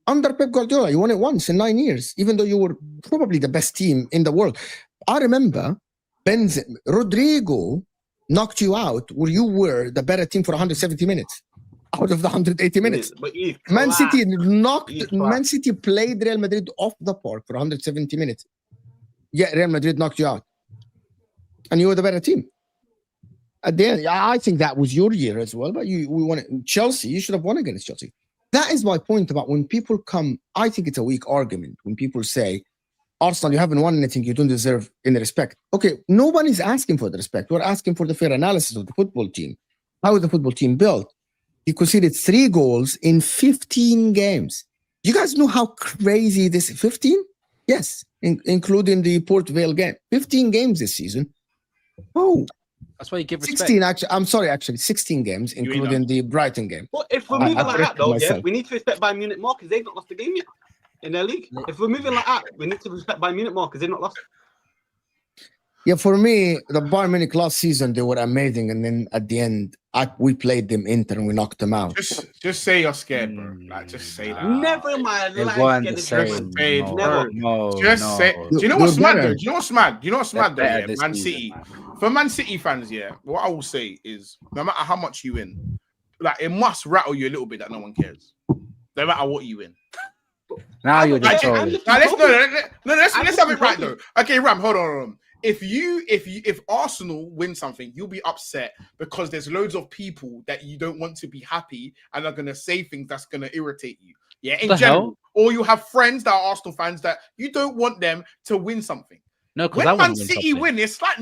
Under Pep Guardiola, you won it once in 9 years, even though you were probably the best team in the world. I remember Rodrigo knocked you out where you were the better team for 170 minutes out of the 180 minutes. Man City played Real Madrid off the park for 170 minutes. Yeah, Real Madrid knocked you out. And you were the better team. At the end, I think that was your year as well, but we won it. Chelsea, you should have won against Chelsea. That is my point about when people come, I think it's a weak argument when people say, Arsenal, you haven't won anything, you don't deserve any respect. Okay, nobody's asking for the respect. We're asking for the fair analysis of the football team. How is the football team built? You conceded 3 goals in 15 games. You guys know how crazy this is? 15? Yes, including the Port Vale game. 15 games this season. Oh, that's why you give respect. 16, actually. I'm sorry, actually, 16 games, including the Brighton game. Well, if we're moving like that, though, we need to respect Bayern Munich more because they've not lost the game yet in their league. If we're moving like that, we need to respect Bayern Munich more because they've not lost. Yeah, for me, the Bayern Munich last season, they were amazing. And then at the end, we played them Inter and we knocked them out. Just say you're scared, bro. Like, just say that. Never in my life. Just say, no. Just say. Do you know what's mad, though? Do you know what's mad? Do you know what's mad, though? Yeah, Man City. For Man City fans, yeah, what I will say is no matter how much you win, like, it must rattle you a little bit that no one cares. No matter what you win. Now you're just let's have it right, though. Okay, Ram, hold on. If Arsenal win something, you'll be upset because there's loads of people that you don't want to be happy and are gonna say things that's gonna irritate you. Yeah, in general. Or you have friends that are Arsenal fans that you don't want them to win something. No, because when Man City win, it's like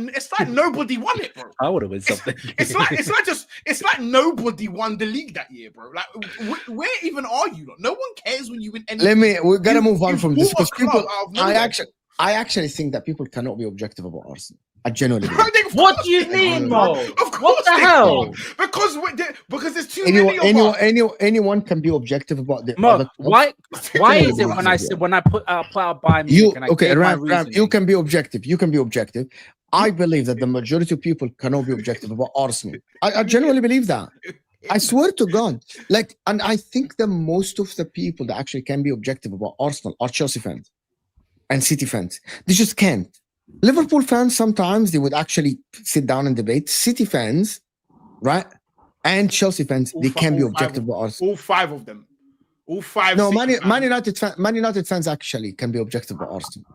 nobody won it, bro. I would have won something. it's like nobody won the league that year, bro. Like, where even are you? No one cares when you win anything. We gotta move on from this because people. I actually think that people cannot be objective about Arsenal. I genuinely believe. What do you mean, Mo? What the hell? Because there's too many of us. Anyone can be objective about the Mo, why is it when I put out Bayern Munich Ram, you can be objective. You can be objective. I believe that the majority of people cannot be objective about Arsenal. I genuinely believe that. I swear to God. And I think that most of the people that actually can be objective about Arsenal are Chelsea fans. and City fans. They just can't. Liverpool fans, sometimes they would actually sit down and debate. City fans, right? And Chelsea fans, they can be objective about us. All 5 of them. All 5. No, Man United fans actually can be objective about Arsenal.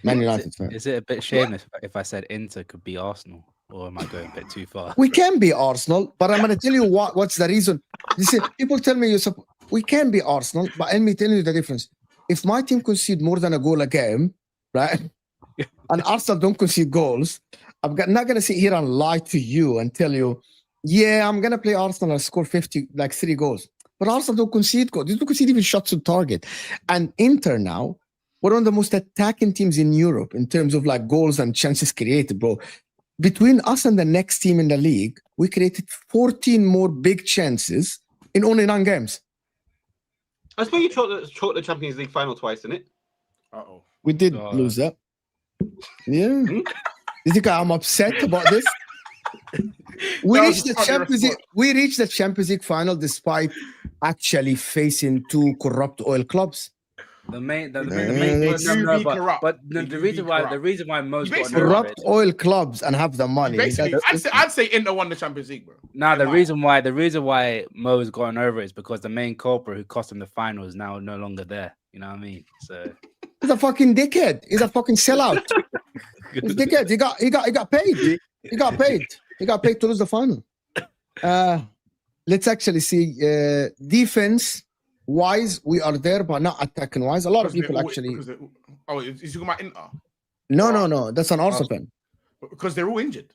Man United fans. Is it a bit shameless if I said Inter could be Arsenal? Or am I going a bit too far? We can be Arsenal, but I'm going to tell you what's the reason. You see, people tell me we can be Arsenal, but let me tell you the difference. If my team concede more than a goal a game, right, and Arsenal don't concede goals, I'm not going to sit here and lie to you and tell you, yeah, I'm going to play Arsenal and score 3 goals. But Arsenal don't concede goals. They don't concede even shots on target. And Inter now, we're one of the most attacking teams in Europe in terms of like goals and chances created, bro. Between us and the next team in the league, we created 14 more big chances in only 9 games. I suppose you choked the Champions League final twice, didn't it? Uh-oh. We did lose that. Yeah. You think I'm upset about this? We reached the Champions League final despite actually facing 2 corrupt oil clubs. The reason why most got corrupt oil clubs and have the money. I'd say Inter won the Champions League, bro. Nah, the reason why Mo's gotten over it is because the main culprit who cost him the final is now no longer there. You know what I mean? So he's a fucking dickhead. He's a fucking sellout. He's a dickhead. He got paid. He got paid. He got paid to lose the final. Let's actually see defense. Wise, we are there, but not attacking wise. A lot of people actually. Is you talking about Inter? No. That's an Arsenal fan. Because they're all injured.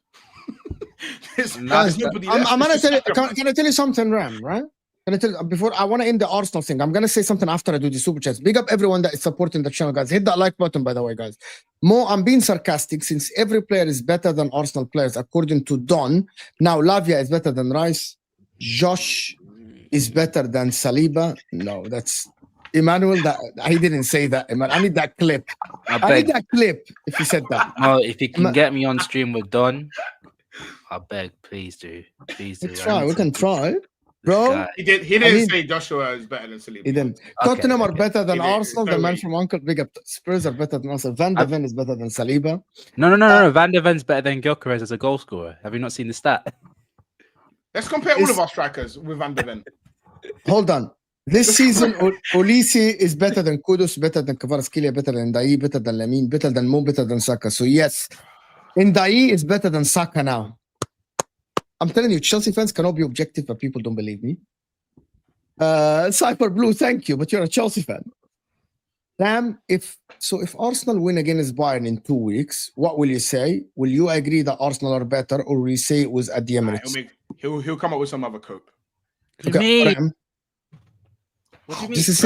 I'm gonna tell you. Can I tell you something, Ram? Right? Can I tell you, before I want to end the Arsenal thing? I'm gonna say something after I do the super chats. Big up everyone that is supporting the channel, guys. Hit that like button, by the way, guys. Mo, I'm being sarcastic since every player is better than Arsenal players, according to Don. Now Lavia is better than Rice. Josh is better than Saliba. No, that's Emmanuel. That he didn't say that. I need that clip. I need that clip if he said that. No, if you can get me on stream with Don, I beg, please do. Please do. We can try. Bro, he didn't say Joshua is better than Saliba. He didn't. Tottenham are better than Arsenal. The man from Uncle Big Up. Spurs are better than Arsenal. Van de Ven is better than Saliba. No. Van de Ven's better than Gyökeres as a goal scorer. Have you not seen the stat? Let's compare all of our strikers with Van de Ven. Hold on. This season, Olise is better than Kudus, better than Kvaratskhelia, better than Ndaye, better than Lamine, better than Mo, better than Saka. So yes, Ndaye is better than Saka now. I'm telling you, Chelsea fans cannot be objective, but people don't believe me. Cypher Blue, thank you, but you're a Chelsea fan. Damn, if Arsenal win against Bayern in 2 weeks, what will you say? Will you agree that Arsenal are better, or will you say it was at the Emirates? He'll come up with some other cope. Okay, Ram. What do you mean? Just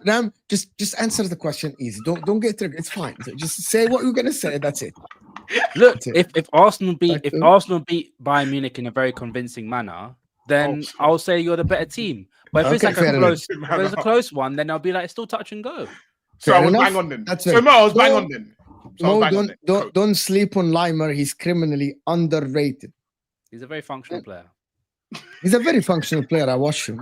Ram, just answer the question easy. Don't get triggered. It's fine. Just say what you're gonna say. That's it. Look, if Arsenal beat Bayern Munich in a very convincing manner, then I'll say you're the better team. But if it's like a close one, then I'll be like, it's still touch and go. So I was bang on then. So Mo, I was bang on then. Don't sleep on Limer. He's criminally underrated. He's a very functional player. He's a very functional player. I watch him.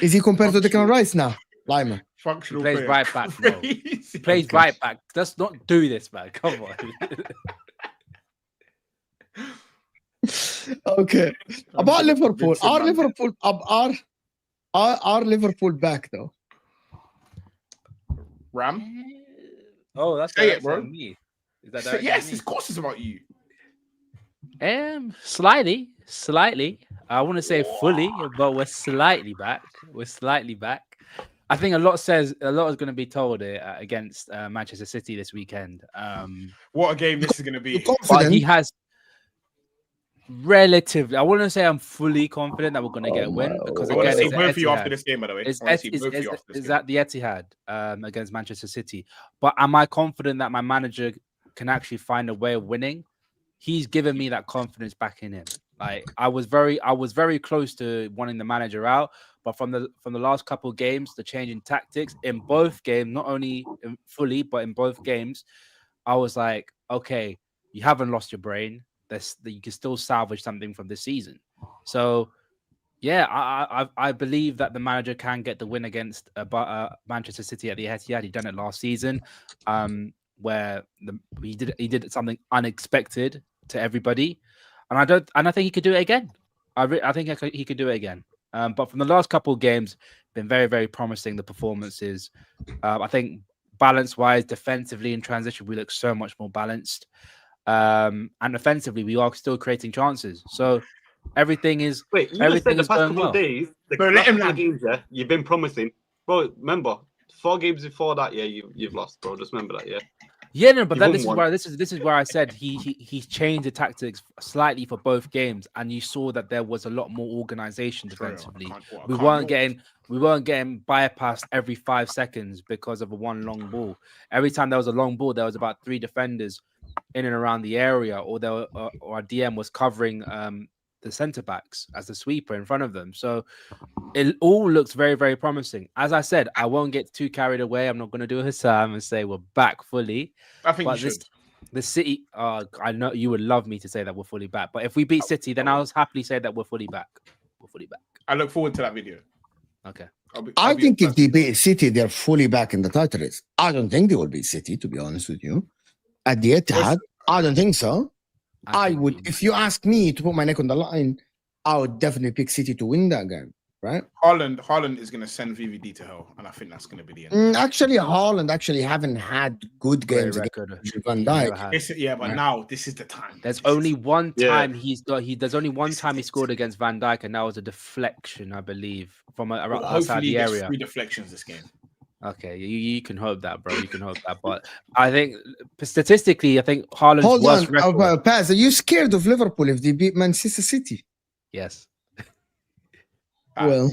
Is he compared to Declan Rice now? Limer. Functional He plays player. right back, bro. He plays right back. Let's not do this, man. Come on. Okay. About Liverpool. Are Liverpool back though? Ram? Oh, that's Say it, bro. Me. Is that yes, of course it's about you. Slightly. I want to say fully, but we're slightly back. I think a lot is going to be told against Manchester City this weekend. What a game this is going to be. But he has relatively. I wouldn't say I'm fully confident that we're going to get a win because I want to again, see both of you after this game, by the way. Is at the Etihad against Manchester City. But am I confident that my manager can actually find a way of winning? He's given me that confidence back in him. Like I was very close to wanting the manager out, but from the last couple of games, the change in tactics in both games, not only fully but in both games, I was like, okay, you haven't lost your brain. You can still salvage something from this season. So Yeah, I believe that the manager can get the win against Manchester City at the Etihad. He done it last season, where he did something unexpected to everybody, and I think he could do it again. I think he could do it again. But from the last couple of games, been very, very promising. The performances, I think, balance-wise, defensively in transition, we look so much more balanced, and offensively, we are still creating chances. So. Everything is. Wait, you just everything said the is past going couple well. of days, the Bro, let last him couple of land. games, yeah, you've been promising, bro. Remember, 4 games before that, yeah, you've lost, bro. Just remember that, yeah. Yeah, no, but You've then won this is one. where this is where I said he's changed the tactics slightly for both games, and you saw that there was a lot more organization defensively. We weren't getting bypassed every 5 seconds because of a one long ball. Every time there was a long ball, there was about 3 defenders in and around the area, or a DM was covering the centre backs as the sweeper in front of them. So it all looks very, very promising. As I said, I won't get too carried away. I'm not going to do a Hassam and say we're back fully. I think But you should. the City, I know you would love me to say that we're fully back. But if we beat City, then I'll happily say that we're fully back. We're fully back. I look forward to that video. Okay. I think if they beat City, they're fully back in the title race. I don't think they will beat City, to be honest with you. At the Etihad, I don't think so. I would, if you ask me to put my neck on the line, I would definitely pick City to win that game, right? Haaland is going to send VVD to hell, and I think that's going to be the end. Actually, Haaland haven't had good games against Van Dijk. But now this is the time. There's only one time there's only one time he scored against Van Dijk, and that was a deflection, I believe, from outside the area. Hopefully, 3 deflections this game. Okay, you can hope that, bro. You can hope that, but I think statistically, I think Haaland's worst record. Paz, are you scared of Liverpool if they beat Manchester City? Yes. Well,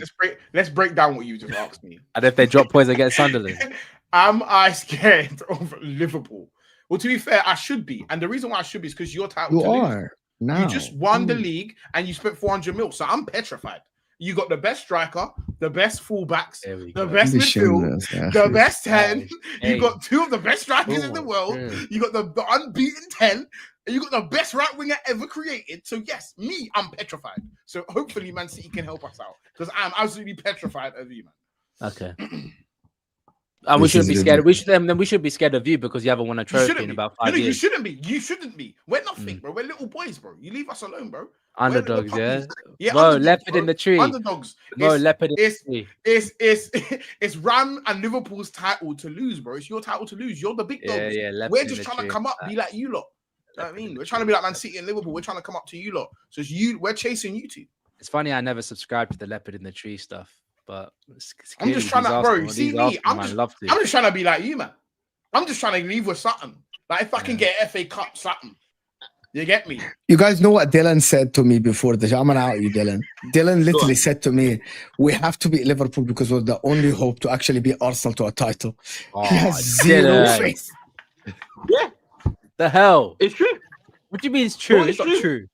let's break down what you just asked me. And if they drop points against Sunderland, am I scared of Liverpool? Well, to be fair, I should be, and the reason why I should be is because you're titled. You are now. You just won the league, and you spent 400 mil. So I'm petrified. You got the best striker, the best fullbacks, the best midfield, the best 10. You got 2 of the best strikers in the world. You got the unbeaten 10. And you got the best right winger ever created. So yes, I'm petrified. So hopefully Man City can help us out, because I'm absolutely petrified of you, man. Okay. And we should be scared. We should be scared of you because you haven't won a trophy in about 5 years. You shouldn't be. You shouldn't be. We're nothing, bro. We're little boys, bro. You leave us alone, bro. Underdogs, yeah. Bro, leopard in the tree. Underdogs. Bro, leopard in the tree. It's Ram and Liverpool's title to lose, bro. It's your title to lose. You're the big dogs. We're just trying to come up, be like you lot. You know what I mean? We're trying to be like Man City and Liverpool. We're trying to come up to you lot. So we're chasing you two. It's funny, I never subscribed to the leopard in the tree stuff, but I'm just trying to, bro. See me? I'm just trying to be like you, man. I'm just trying to leave with something. Like if I can get FA Cup, something. You get me? You guys know what Dylan said to me before the show? I'm gonna out you, Dylan. Dylan literally said to me, "We have to beat Liverpool because we're the only hope to actually beat Arsenal to a title." Oh, he has zero faith. Yeah, the hell? It's true. What do you mean it's true? It's not true.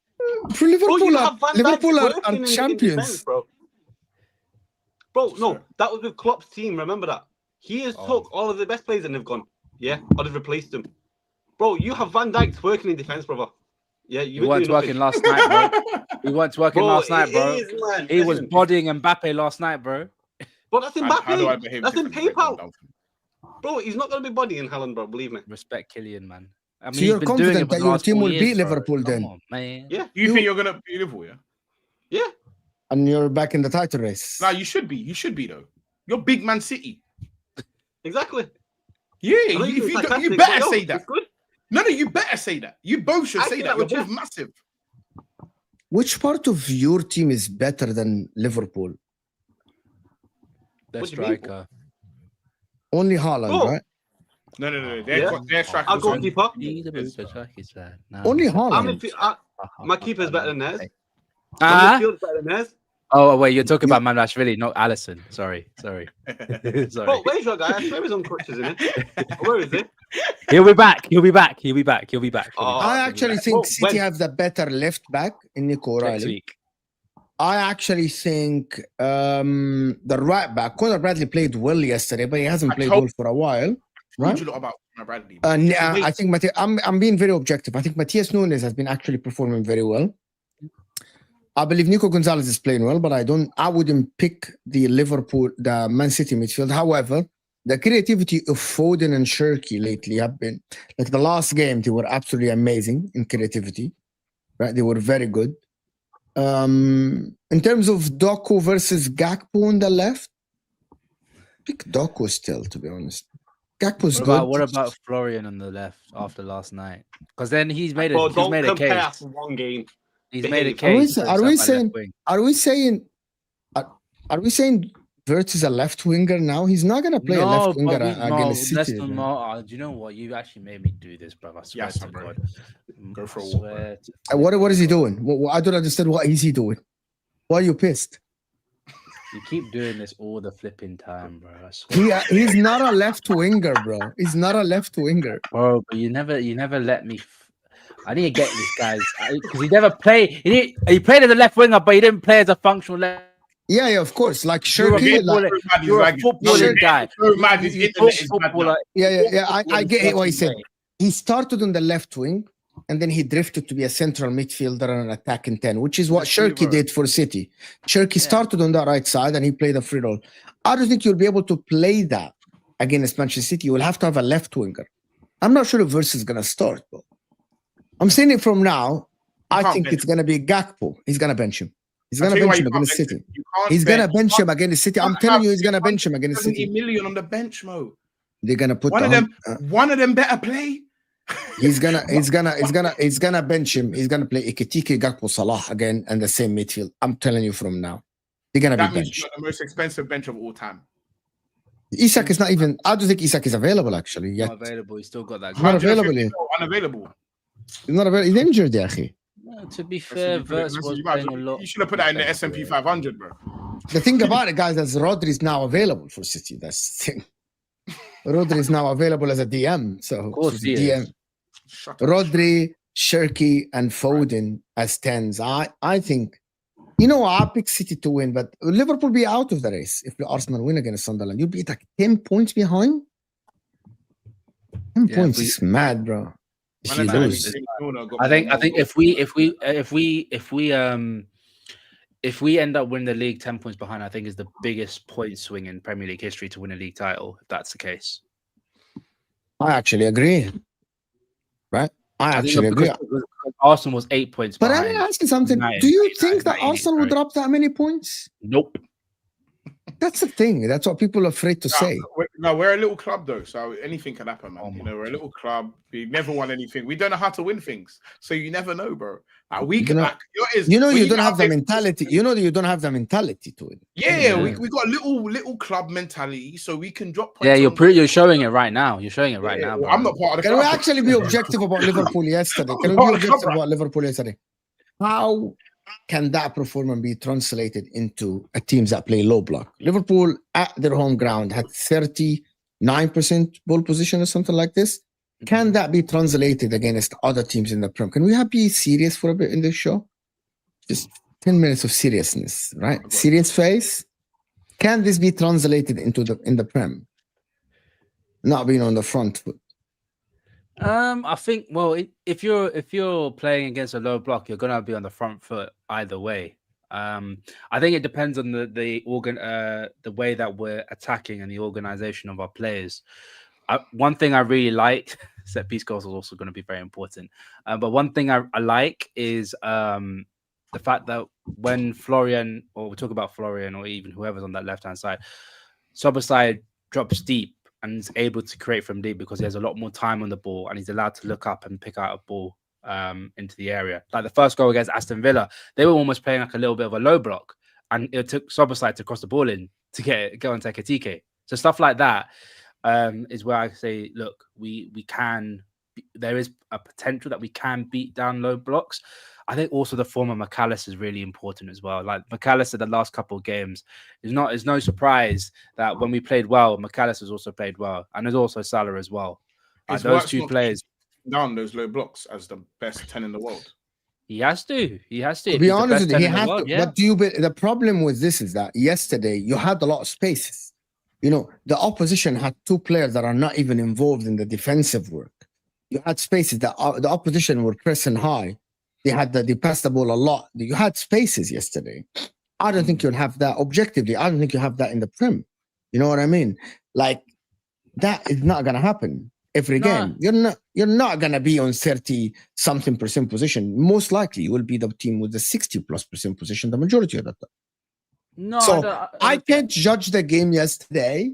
For Liverpool are champions, bro. No, that was with Klopp's team. Remember that? He has took all of the best players and they've gone, or they've replaced them. Bro, you have Van Dijk working in defense, brother. Yeah, you weren't working last night, bro. He weren't working last night, bro. He was bodying Mbappe last night, bro. But that's Mbappe. That's in PayPal. Bro, he's not going to be bodying Haaland, bro. Believe me. Respect Kylian, man. I mean, so you're confident that your team will beat Liverpool then? On, man. Yeah. You think you're going to beat Liverpool, yeah? Yeah. And you're back in the title race. No, you should be. You should be, though. You're big Man City. Exactly. Yeah, you better say that. No, you better say that. You both should say that. You're both massive. Which part of your team is better than Liverpool? The striker. Only Haaland, right? No. Their striker. I'll go keeper. Only Haaland. My keeper's better than theirs. My midfield's better than theirs. Oh, wait, you're talking about Manashvili, not Allison. Sorry. Bro, where's your guy? I swear he's on crutches, isn't it? Where is it? He'll be back. I actually think City have the better left back in Nico O'Reilly. I actually think the right back, Conor Bradley played well yesterday, but he hasn't played well for a while. Right? You know about Conor Bradley. I think I'm being very objective. I think Matthias Nunes has been actually performing very well. I believe Nico Gonzalez is playing well, but I wouldn't pick the Man City midfield. However, the creativity of Foden and Shirky lately have been, like the last game, they were absolutely amazing in creativity, right? They were very good. In terms of Doku versus Gakpo on the left, pick Doku still, to be honest. Gakpo's good. What about Florian on the left after last night? Because then he's made a case. One game. He's made a case. Are we saying Wirtz is a left winger now? He's not gonna play a left winger against City. Do you know what? You actually made me do this, bro. I swear to God. Go for a walk. What is he doing? I don't understand. What is he doing? Why are you pissed? You keep doing this all the flipping time, bro. I swear. He's not a left winger, bro. He's not a left winger, bro. But you never let me. I need to get this guys because he never played. He played as a left winger, but he didn't play as a functional left. Yeah, of course. Like Shirky, you're a footballing guy. I get what he said. He started on the left wing, and then he drifted to be a central midfielder and an attacking 10, which is what Shirky did for City. Shirky started on the right side, and he played a free role. I don't think you'll be able to play that against Manchester City. You will have to have a left winger. I'm not sure if Wirtz is going to start, but I'm saying it from now. I think it's going to be Gakpo. He's going to bench him. He's going to bench him against City. He's going to bench him against City. I'm telling you, he's going to bench him against City. 70 million on the bench, Mo. They're going to put one of them better play. He's gonna bench him. He's gonna play Ekitike, Gakpo, Salah again and the same midfield. I'm telling you from now. They're gonna be benched. The most expensive bench of all time. Isak is not even. I don't think Isak is available actually yet. Not available. He's still got that. He's not available yet. Unavailable. He's not available. He's injured, Yahi. To be fair, Wirtz was playing a lot. You should have put that in the S&P 500, bro. The thing about it, guys, is Rodri is now available for City. That's the thing. Rodri is now available as a DM. So of course he DM. Is. Rodri, Shirky, and Foden as 10s. I think, I pick City to win, but Liverpool be out of the race if the Arsenal win against Sunderland. You'll be like 10 points behind. 10 points is mad, bro. If you lose. I think if we end up winning the league 10 points behind, I think is the biggest point swing in Premier League history to win a league title, if that's the case. I actually agree. Right? I actually agree. Arsenal was 8 points but behind. I'm asking something. Do you think that Arsenal would drop that many points? Nope. That's the thing. That's what people are afraid to say. We're a little club though, so anything can happen, man. We're a little club. We never won anything. We don't know how to win things, so you never know, bro. You don't have the mentality. You don't have the mentality to it. Yeah. We got a little club mentality, so we can drop points. Yeah, you're showing it right now. You're showing it right now. Bro. I'm not part of the club. Can we actually be objective about Liverpool yesterday? How can that performance be translated into a teams that play low block? Liverpool at their home ground had 39% ball position or something like this. Can that be translated against other teams in the Prem? Can we be serious for a bit in this show? Just 10 minutes of seriousness, right? Serious face. Can this be translated in the Prem? Not being on the front foot. I think if you're playing against a low block, you're gonna be on the front foot either way. I think it depends on the way that we're attacking and the organization of our players. One thing I really like, set piece goals is also going to be very important. But one thing I like is the fact that when Florian, or we talk about Florian, or even whoever's on that left hand side, Szoboszlai drops deep and is able to create from deep because he has a lot more time on the ball and he's allowed to look up and pick out a ball into the area. Like the first goal against Aston Villa, they were almost playing like a little bit of a low block, and it took Szoboszlai to cross the ball in to go and take a TK. So stuff like that is where I say, look, we can. There is a potential that we can beat down low blocks. I think also the form of McAllister is really important as well. Like McAllister, the last couple of games, it's no surprise that when we played well, McAllister's also played well, and there's also Salah as well. Those two players down those low blocks as the best 10 in the world. He has to. To be honest with you, he has to. Yeah. But the problem with this is that yesterday you had a lot of spaces. The opposition had two players that are not even involved in the defensive work. You had spaces that the opposition were pressing high. They passed the ball a lot. You had spaces yesterday. I don't think you'll have that objectively. I don't think you have that in the Prem. You know what I mean? Like, that is not gonna happen every game. You're not gonna be on 30-something% position. Most likely you will be the team with the 60+% position the majority of the time. No, So I can't judge the game yesterday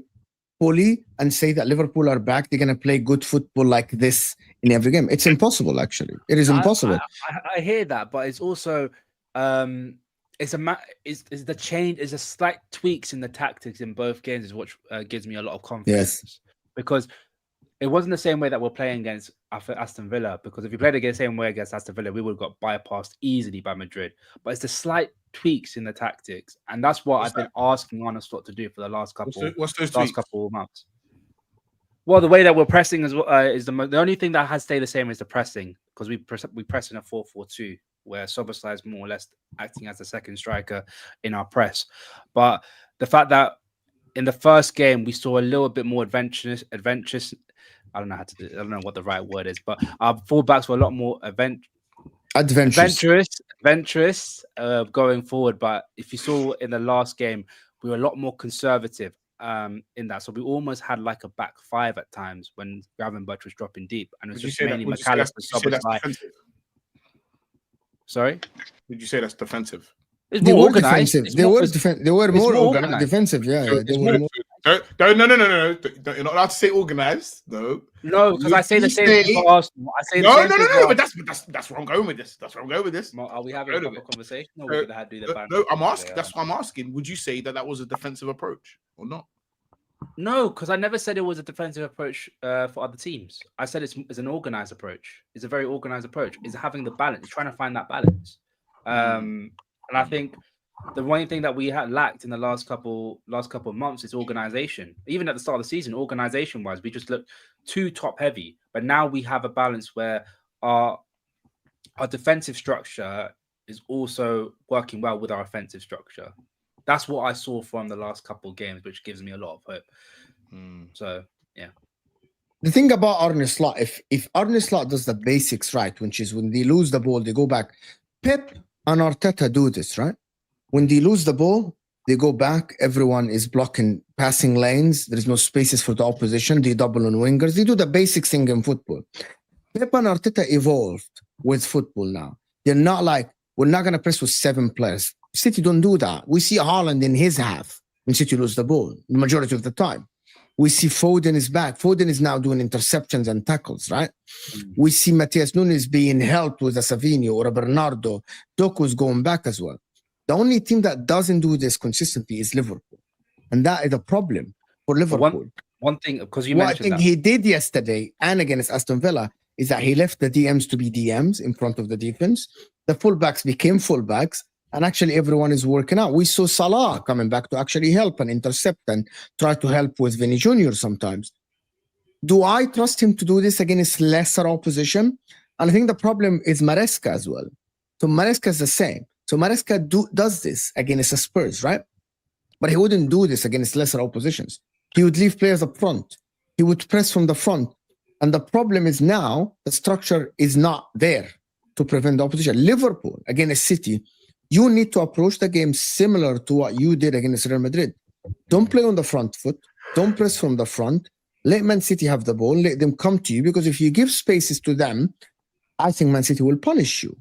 fully and say that Liverpool are back. They're gonna play good football like this in every game. It's impossible, actually. It is impossible. I hear that, but it's also it's the change, is a slight tweaks in the tactics in both games is what gives me a lot of confidence. Yes. Because it wasn't the same way that we're playing against Aston Villa. Because if you played the same way against Aston Villa, we would have got bypassed easily by Madrid. But it's the slight tweaks in the tactics, and that's what I've been asking Arne Slot to do for the last couple of months. Well, the way that we're pressing is the only thing that has stayed the same is the pressing, because we press in a 4-4-2 where Szoboszlai is more or less acting as the second striker in our press. But the fact that in the first game we saw a little bit more adventurous. I don't know how to do it. I don't know what the right word is, but our fullbacks were a lot more adventurous going forward. But if you saw in the last game, we were a lot more conservative in that. So we almost had like a back five at times when Gravenberch was dropping deep, and it was just mainly McAllister, Szoboszlai. Sorry? Did you say that's defensive? It's more organized. They were more organized. Defensive, yeah. They were more. No. You're not allowed to say organized. No, because I say the same thing for Arsenal. No. But that's where I'm going with this. Are we having a proper conversation? Or we're gonna do the no, I'm asking. That's what I'm asking. Would you say that was a defensive approach or not? No, because I never said it was a defensive approach for other teams. I said it's an organized approach. It's a very organized approach. It's having the balance. It's trying to find that balance. And I think the one thing that we had lacked in the last couple of months is organization. Even at the start of the season, organization-wise, we just looked too top-heavy. But now we have a balance where our defensive structure is also working well with our offensive structure. That's what I saw from the last couple of games, which gives me a lot of hope. So, yeah. The thing about Arne Slot, if Arne Slot does the basics right, which is when they lose the ball, they go back. Pep and Arteta do this, right? When they lose the ball, they go back. Everyone is blocking passing lanes. There is no spaces for the opposition. They double on wingers. They do the basic thing in football. Pep and Arteta evolved with football now. They're not like, we're not going to press with 7 players. City don't do that. We see Haaland in his half when City lose the ball, the majority of the time. We see Foden is back. Foden is now doing interceptions and tackles, right? We see Matheus Nunes being helped with a Savinho or a Bernardo. Doku's going back as well. The only team that doesn't do this consistently is Liverpool. And that is a problem for Liverpool. One thing, because you mentioned what I think he did yesterday and against Aston Villa is that he left the DMs to be DMs in front of the defense. The fullbacks became fullbacks. And actually, everyone is working out. We saw Salah coming back to actually help and intercept and try to help with Vinny Jr. sometimes. Do I trust him to do this against lesser opposition? And I think the problem is Maresca as well. So Maresca is the same. So Maresca does this against the Spurs, right? But he wouldn't do this against lesser oppositions. He would leave players up front. He would press from the front. And the problem is now the structure is not there to prevent the opposition. Liverpool against City, you need to approach the game similar to what you did against Real Madrid. Don't play on the front foot. Don't press from the front. Let Man City have the ball. Let them come to you, because if you give spaces to them, I think Man City will punish you.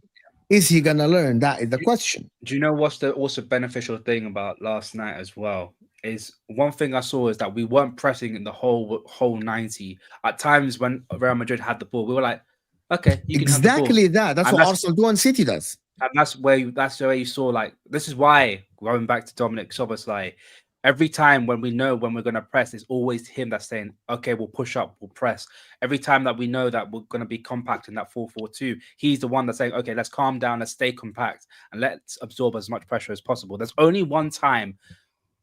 Is he going to learn? That is the question. Do you know what's the also beneficial thing about last night as well? Is one thing I saw is that we weren't pressing in the whole 90. At times when Real Madrid had the ball, we were like, okay, you can exactly have the ball. that. That's what Arsenal do and City does. And that's where you saw, like, this is why, going back to Dominic Szoboszlai, every time when we know when we're going to press, it's always him that's saying, okay, we'll push up, we'll press. Every time that we know that we're going to be compact in that 4-4-2, he's the one that's saying, okay, let's calm down, let's stay compact, and let's absorb as much pressure as possible. There's only one time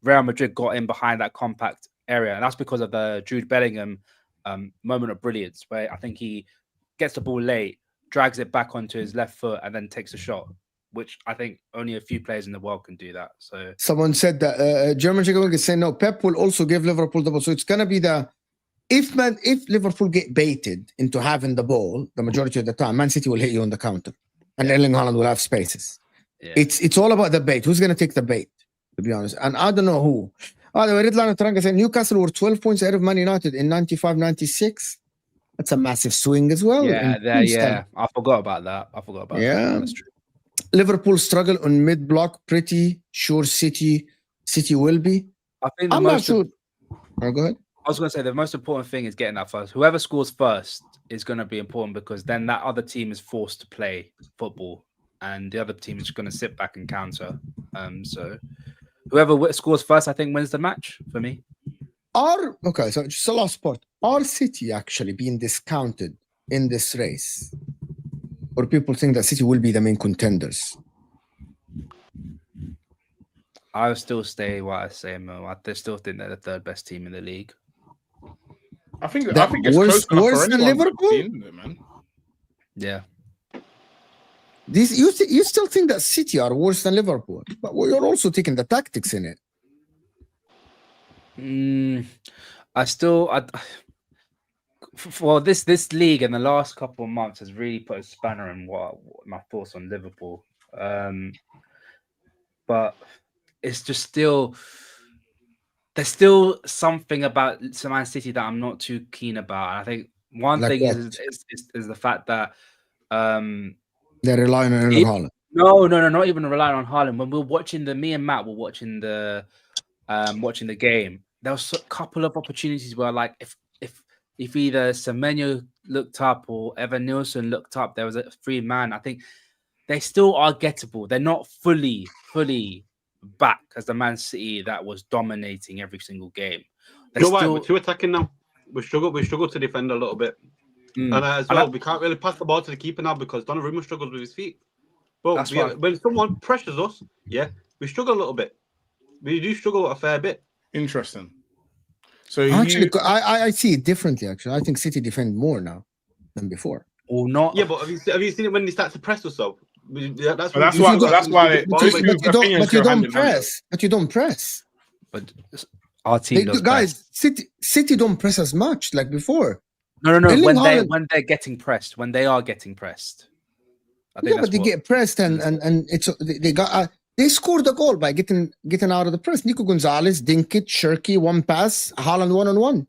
Real Madrid got in behind that compact area, and that's because of the Jude Bellingham moment of brilliance, where I think he gets the ball late, drags it back onto his left foot, and then takes a shot, which I think only a few players in the world can do that. So someone said that German Chicago is saying no, Pep will also give Liverpool the ball. So it's gonna be if Liverpool get baited into having the ball the majority of the time, Man City will hit you on the counter. and Erling Haaland will have spaces. Yeah. It's all about the bait. Who's going to take the bait, to be honest? And I don't know who. The Red Line of Taranga said Newcastle were 12 points ahead of Man United in 95-96. That's a massive swing as well. Yeah. I forgot about that. Yeah. That's true. Liverpool struggle on mid-block. Pretty sure City will be. I'm not sure. Oh, go ahead. I was going to say the most important thing is getting that first. Whoever scores first is going to be important because then that other team is forced to play football and the other team is going to sit back and counter. So whoever scores first, I think, wins the match for me. So just the last part. Are City actually being discounted in this race? Or people think that City will be the main contenders? I will still stay what I say, Mo. I still think they're the third best team in the league. I think it's worse than Liverpool, man. Yeah. You still think that City are worse than Liverpool, but you're also taking the tactics in it. For this league in the last couple of months has really put a spanner in what my thoughts on Liverpool. But it's just there's still something about Man City that I'm not too keen about. And I think one thing is the fact that they're relying on Haaland. No, not even relying on Haaland. When we're watching me and Matt were watching the game, there was a couple of opportunities where, like, if either Semenyo looked up or Evan Nielsen looked up, there was a free man. I think they still are gettable. They're not fully back as the Man City that was dominating every single game. We're too attacking now. We struggle to defend a little bit. And as well, we can't really pass the ball to the keeper now because Donnarumma struggles with his feet. But when someone pressures us, we struggle a little bit. We do struggle a fair bit. Interesting. So actually, I see it differently. Actually, I think City defend more now than before. Or not? Yeah, but have you seen it when they start to press us though? That's why. But you don't press. But you don't press. But our team does. Guys, City don't press as much like before. No. When they're getting pressed, when they are getting pressed. But they get pressed and it's they scored the goal by getting out of the press. Nico Gonzalez, Dinkic, Shirky, one pass, Haaland 1-on-1.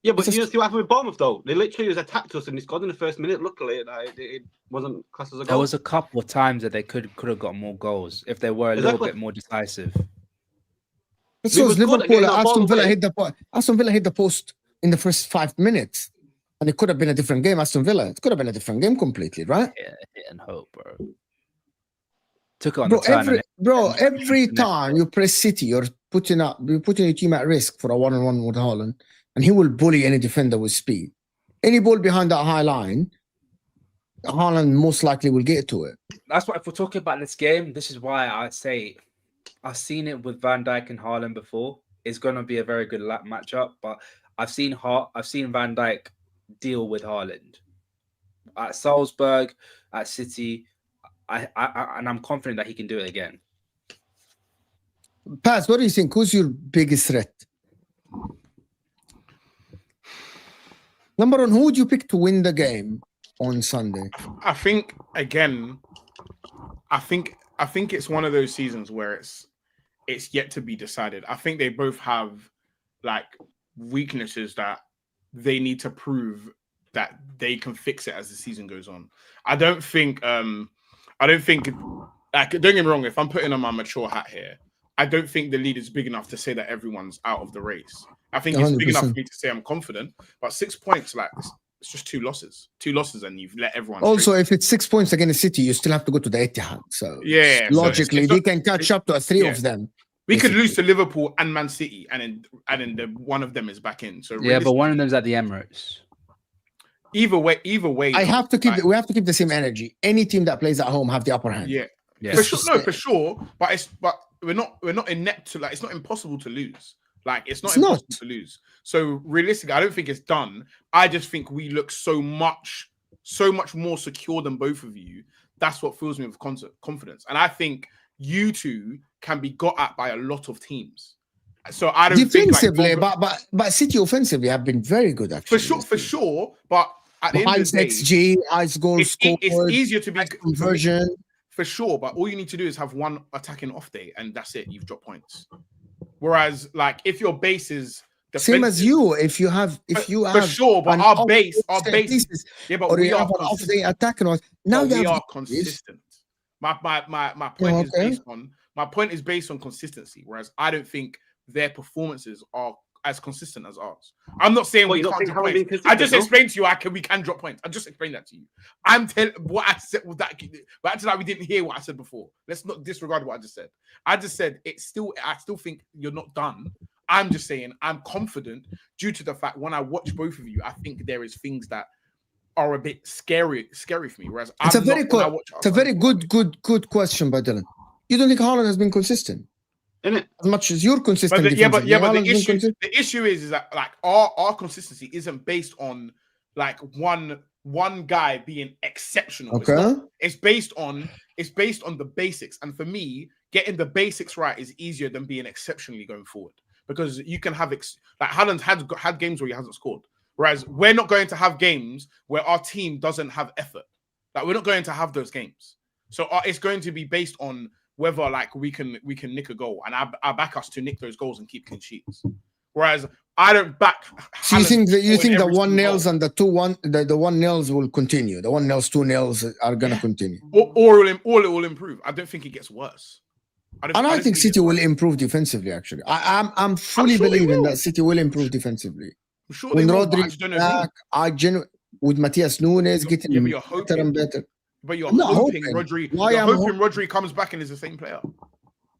Yeah, but you see what happened with Bournemouth though? They literally just attacked us and they scored in the first minute. Luckily, it wasn't classed as a goal. There was a couple of times that they could have got more goals if they were a little bit more decisive. So Liverpool, Aston Villa hit the post in the first 5 minutes. And it could have been a different game, Aston Villa. It could have been a different game completely, right? Yeah, hit and hope, bro. Took it on the turn. Every time you press City, you're putting your team at risk for a one-on-one with Haaland, and he will bully any defender with speed. Any ball behind that high line, Haaland most likely will get to it. That's why if we're talking about this game, this is why I say I've seen it with Van Dijk and Haaland before. It's going to be a very good matchup, but I've seen Van Dijk deal with Haaland at Salzburg, at City. And I'm confident that he can do it again. Paz, what do you think? Who's your biggest threat? Number one, who would you pick to win the game on Sunday? I think it's one of those seasons where it's yet to be decided. I think they both have like weaknesses that they need to prove that they can fix it as the season goes on. I don't think like, don't get me wrong, if I'm putting on my mature hat here, I don't think the lead is big enough to say that everyone's out of the race. I think it's 100%. Big enough for me to say I'm confident, but 6 points, like, it's just two losses, and you've let everyone. Also, if it's 6 points against City, you still have to go to the Etihad. So logically, they can catch up to three of them. We could lose to Liverpool and Man City, and then one of them is back in. So but one of them's at the Emirates. Either way, we have to keep the same energy. Any team that plays at home have the upper hand. For sure. For sure. But we're not inept to, like, it's not impossible to lose. Like, it's not impossible to lose. So realistically, I don't think it's done. I just think we look so much more secure than both of you. That's what fills me with confidence. And I think you two can be got at by a lot of teams. So I don't defensively, but City offensively have been very good, actually. For sure. But at the end of Highest the day, XG, highest goal it's scored, easier to be highest conversion. for sure. But all you need to do is have one attacking off day, and that's it. You've dropped points. Whereas, like, if your base is Same as defensive- you, if you have for sure, but an our off base, day pieces, yeah, but or we you are have an off consistent. day attacking one. Now But you we have are consistent. My point is based on consistency, whereas I don't think their performances are as consistent as ours. I'm not saying Well, we you don't can't think drop Harry being points. I just consistent, no? explained to you we can drop points. I just explained that to you. I'm telling what I said was that, but actually, like, we didn't hear what I said before. Let's not disregard what I just said. I just said I still think you're not done. I'm just saying I'm confident due to the fact when I watch both of you, I think there is things that are a bit scary for me. Whereas It's I'm a very not, it's a very good question by Dylan. You don't think Haaland has been consistent? Innit? As much as you're consistent. But defensively, the issue is that like our consistency isn't based on like one guy being exceptional. Okay. It's based on the basics, and for me, getting the basics right is easier than being exceptionally going forward, because you can have like Haaland's had games where he hasn't scored, whereas we're not going to have games where our team doesn't have effort. Like, we're not going to have those games, so it's going to be based on whether like we can nick a goal, and I back us to nick those goals and keep clean sheets. Whereas I don't back. So you think the every 1-0s goal. and the 2-1, the 1-0s will continue. The 1-0s, 2-0s are gonna continue. or it will improve. I don't think it gets worse. I think City will improve defensively. Actually, I'm fully sure they believing will. that City will improve defensively. I'm sure When they will, but I Rodri just don't know back, with Matthias Nunes But getting you're hoping. better and better. But you're I'm not hoping hoping. Rodri. Why You're I'm hoping Rodri comes back and is the same player.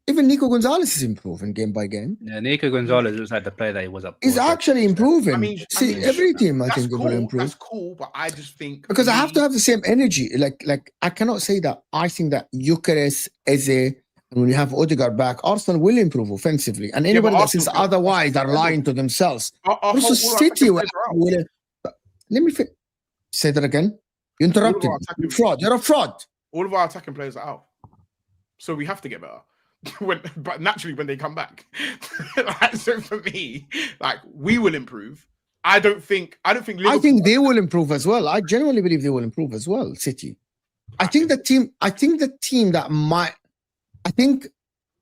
Even Nico Gonzalez is improving game by game. Yeah, Nico Gonzalez looks like the player that he was up. He's actually improving. I mean, every team I that's think they will cool. improve. That's cool, but I just think Because I have to have the same energy. Like I cannot say that I think that Eucharist, Eze, and when you have Odegaard back, Arsenal will improve offensively. And anybody that says otherwise are lying to themselves. Also, City will. Let me say that again. You interrupted. You're fraud. You're a fraud. All of our attacking players are out, so we have to get better. But naturally, when they come back, so for me, like, we will improve. I don't think Liverpool, I think they will improve as well. I genuinely believe they will improve as well. City. I think the team that might. I think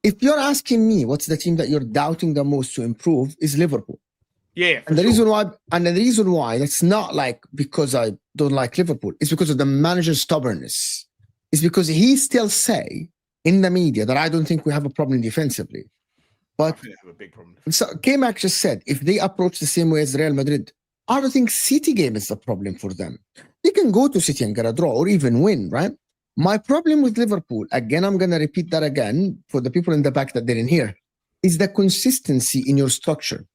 if you're asking me, what's the team that you're doubting the most to improve is Liverpool. Yeah, and the reason why that's not like because I don't like Liverpool. It's because of the manager's stubbornness. It's because he still say in the media that I don't think we have a problem defensively. But I have a big problem. So K-Mac just said if they approach the same way as Real Madrid, I don't think City game is the problem for them. They can go to City and get a draw or even win, right? My problem with Liverpool, again, I'm gonna repeat that again for the people in the back that didn't hear, is the consistency in your structure.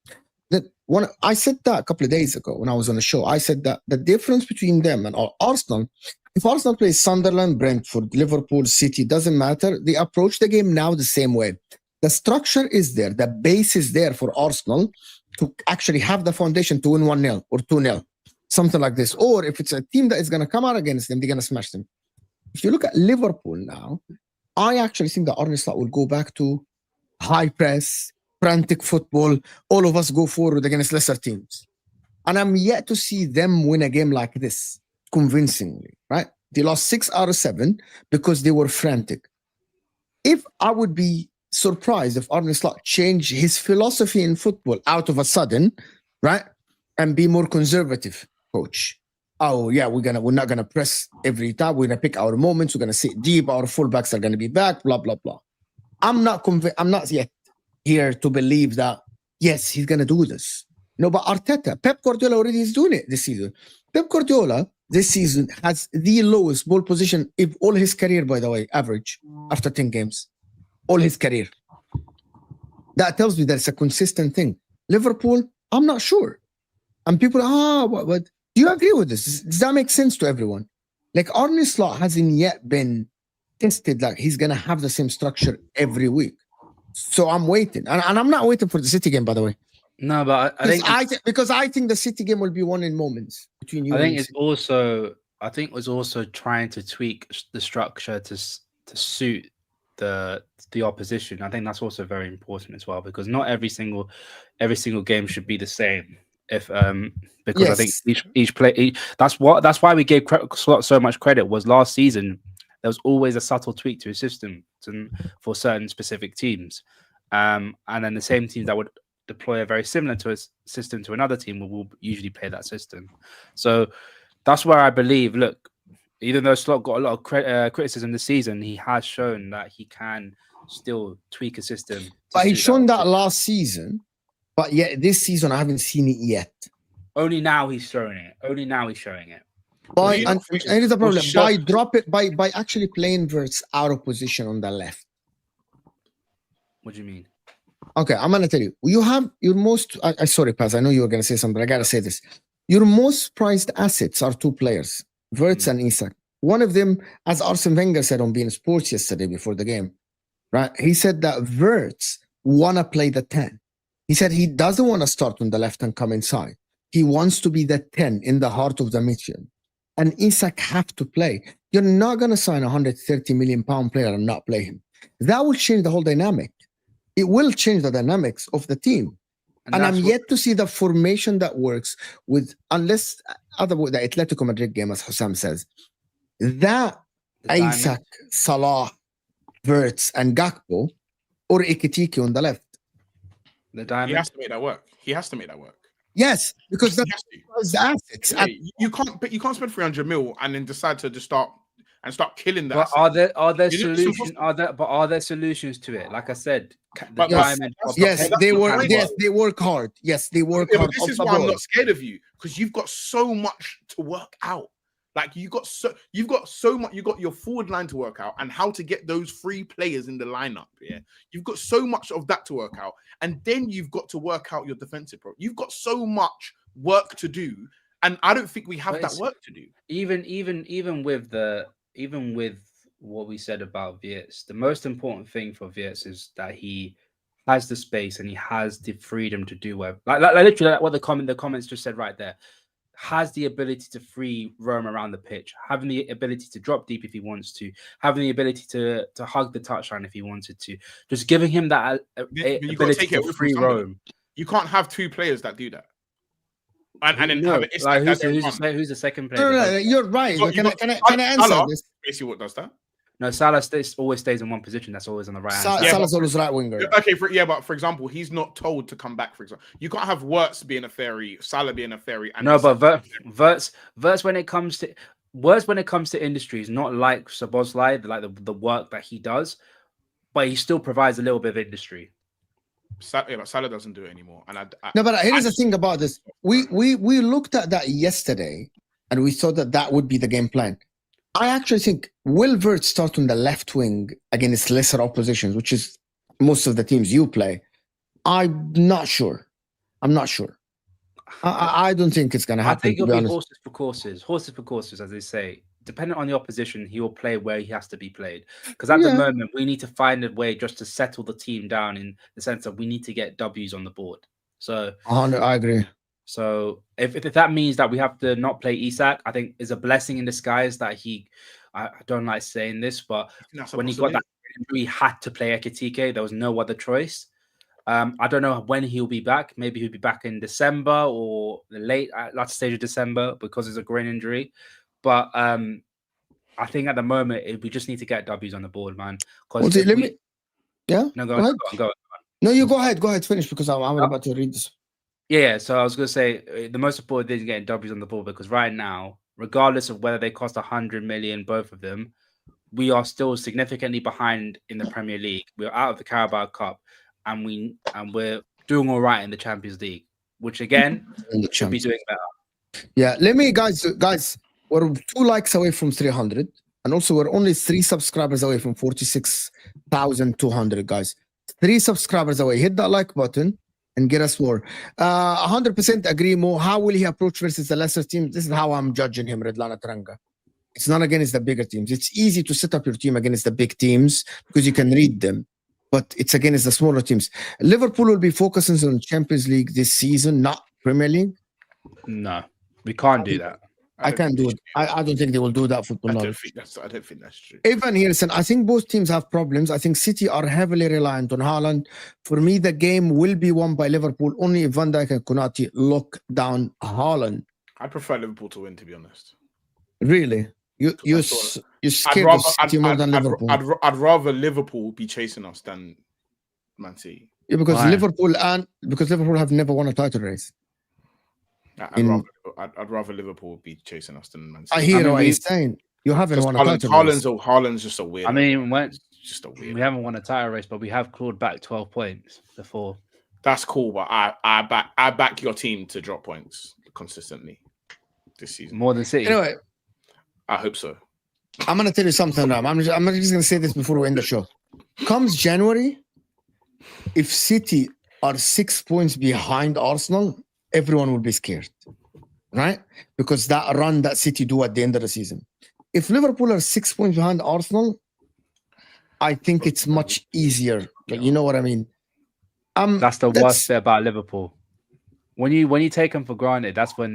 I said that a couple of days ago when I was on the show. I said that the difference between them and Arsenal, if Arsenal plays Sunderland, Brentford, Liverpool, City, doesn't matter. They approach the game now the same way. The structure is there. The base is there for Arsenal to actually have the foundation to win 1-0 or 2-0, something like this. Or if it's a team that is going to come out against them, they're going to smash them. If you look at Liverpool now, I actually think that Arne Slot will go back to high press, frantic football, all of us go forward against lesser teams. And I'm yet to see them win a game like this convincingly, right? They lost 6 out of 7 because they were frantic. If I would be surprised if Arne Slot changed his philosophy in football out of a sudden, right? And be more conservative, coach. Oh, yeah, we're not gonna press every time. We're gonna pick our moments. We're gonna sit deep. Our fullbacks are gonna be back, blah, blah, blah. I'm not yet here to believe that, yes, he's going to do this. No, but Arteta, Pep Guardiola already is doing it this season. Pep Guardiola this season has the lowest ball position in all his career, by the way, average after 10 games. All his career. That tells me that it's a consistent thing. Liverpool, I'm not sure. And people, what? Do you agree with this? Does that make sense to everyone? Like, Arne Slot hasn't yet been tested like he's going to have the same structure every week. So I'm waiting. And I'm not waiting for the City game, by the way. No, but I think because I think the City game will be won in moments between you. I think it's also trying to tweak the structure to suit the opposition. I think that's also very important as well, because not every single game should be the same. If because I think Yes. each play that's why we gave Slot so much credit. Was last season there was always a subtle tweak to his system for certain specific teams, and then the same teams that would deploy a very similar to a system to another team will usually play that system. So that's where I believe. Look, even though Slot got a lot of criticism this season, he has shown that he can still tweak a system. But he's shown that last season. But yet this season, I haven't seen it yet. Only now he's showing it. And here's the problem. By actually playing Wirtz out of position on the left. What do you mean? Okay, I'm gonna tell you. You have your most. Sorry, Paz. I know you were gonna say something. I gotta say this. Your most prized assets are two players, Wirtz and Isak. One of them, as Arsene Wenger said on beIN Sports yesterday before the game, right? He said that Wirtz wanna play the 10. He said he doesn't want to start on the left and come inside. He wants to be the 10 in the heart of the midfield. And Isak have to play. You're not going to sign a £130 million player and not play him. That will change the whole dynamic. It will change the dynamics of the team. And I'm yet to see the formation that works with, unless the Atletico Madrid game, as Hussam says, that Isak, Salah, Wirtz, and Gakpo, or Ekitike on the left. He has to make that work. Yes, because that's the assets. Yeah, you can't spend 300 mil and then decide to just start killing that. But are there solutions? Are there solutions to it? Like I said, they work hard. Yes, they work hard. This is why I'm not scared of you, because you've got so much to work out. Like you've got so much. You got your forward line to work out and how to get those three players in the lineup. Yeah, you've got so much of that to work out, and then you've got to work out your defensive pro. You've got so much work to do, and I don't think we have that work to do. Even with what we said about Wirtz, the most important thing for Wirtz is that he has the space and he has the freedom to do whatever. Like literally, like what the comments just said right there. Has the ability to free roam around the pitch, having the ability to drop deep if he wants to, having the ability to hug the touchline if he wanted to, just giving him that ability to free roam. You can't have two players that do that. And then no, like who's the second player? No, you're right. So can I answer this? Basically, what does that? No, Salah always stays in one position. That's always on the right hand side. Salah's always right winger. Okay, but for example, he's not told to come back. For example, you can't have Wirtz being a fairy, Salah being a fairy. And no, but Wirtz when it comes to industry is not like Szoboszlai, like the work that he does, but he still provides a little bit of industry. But Salah doesn't do it anymore. And but here's the thing about this: we looked at that yesterday, and we thought that would be the game plan. I actually think will Wirtz start on the left wing against lesser oppositions, which is most of the teams you play. I'm not sure. I don't think it's going to happen. I think it'll be horses for courses, as they say. Depending on the opposition, he will play where he has to be played. Because at the moment, we need to find a way just to settle the team down in the sense that we need to get W's on the board. So I agree. So if that means that we have to not play Isak, I think is a blessing in disguise that I don't like saying this, but when he got that injury, he had to play Ekitike. There was no other choice. I don't know when he'll be back. Maybe he'll be back in December or the last stage of December because it's a groin injury. But I think at the moment we just need to get W's on the board, man. Go ahead. No, you go ahead. Finish because I'm about to read this. Yeah, so I was going to say the most important thing is getting W's on the board because right now, regardless of whether they cost 100 million, both of them, we are still significantly behind in the Premier League. We're out of the Carabao Cup, and we're doing all right in the Champions League, which again should be doing better. Yeah, let me guys, we're 2 likes away from 300, and also we're only 3 subscribers away from 46,200 guys. 3 subscribers away. Hit that like button and get us more. 100% agree, Mo. How will he approach versus the lesser teams? This is how I'm judging him, Redlana Taranga. It's not against the bigger teams. It's easy to set up your team against the big teams because you can read them, but it's against the smaller teams. Liverpool will be focusing on Champions League this season, not Premier League. No, we can't do that. I can't do it. I don't think they will do that. Football I knowledge. don't think that's true. Evan Hilson, I think both teams have problems. I think City are heavily reliant on Haaland. For me, the game will be won by Liverpool only if Van Dijk and Konate lock down Haaland. I prefer Liverpool to win, to be honest. Really? You're scared of City more than Liverpool? I'd rather Liverpool be chasing us than Man City. Yeah, because Why? Liverpool have never won a title race. I'd rather Liverpool be chasing us than Man City. I hear what he's saying. You haven't won a title race. Haaland's just a weird. I mean, just a weird. we haven't won a title race, but we have clawed back 12 points before. That's cool, but I back your team to drop points consistently this season. More than City. Anyway, I hope so. I'm going to tell you something now. I'm just going to say this before we end the show. Comes January, if City are 6 points behind Arsenal, everyone will be scared, right? Because that run that City do at the end of the season. If Liverpool are 6 points behind Arsenal, I think it's much easier. Like, you know what I mean? That's the worst bit about Liverpool. When you take them for granted, that's when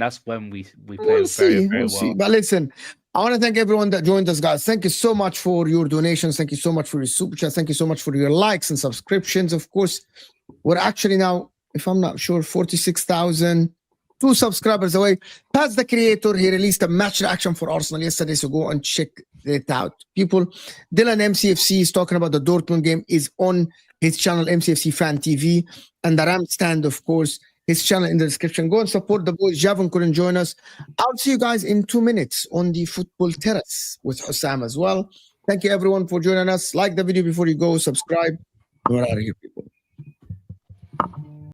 we play very well. See. But listen, I want to thank everyone that joined us, guys. Thank you so much for your donations. Thank you so much for your super chat. Thank you so much for your likes and subscriptions. Of course, we're actually now, if I'm not sure, 46,002 subscribers away. Paz the Creator, he released a match reaction for Arsenal yesterday, so go and check it out. People, Dylan MCFC is talking about the Dortmund game, is on his channel, MCFC Fan TV, and the Ram Stand, of course, his channel in the description. Go and support the boys. Javon couldn't join us. I'll see you guys in 2 minutes on the Football Terrace with Hussam as well. Thank you, everyone, for joining us. Like the video before you go. Subscribe. We're out of here, people.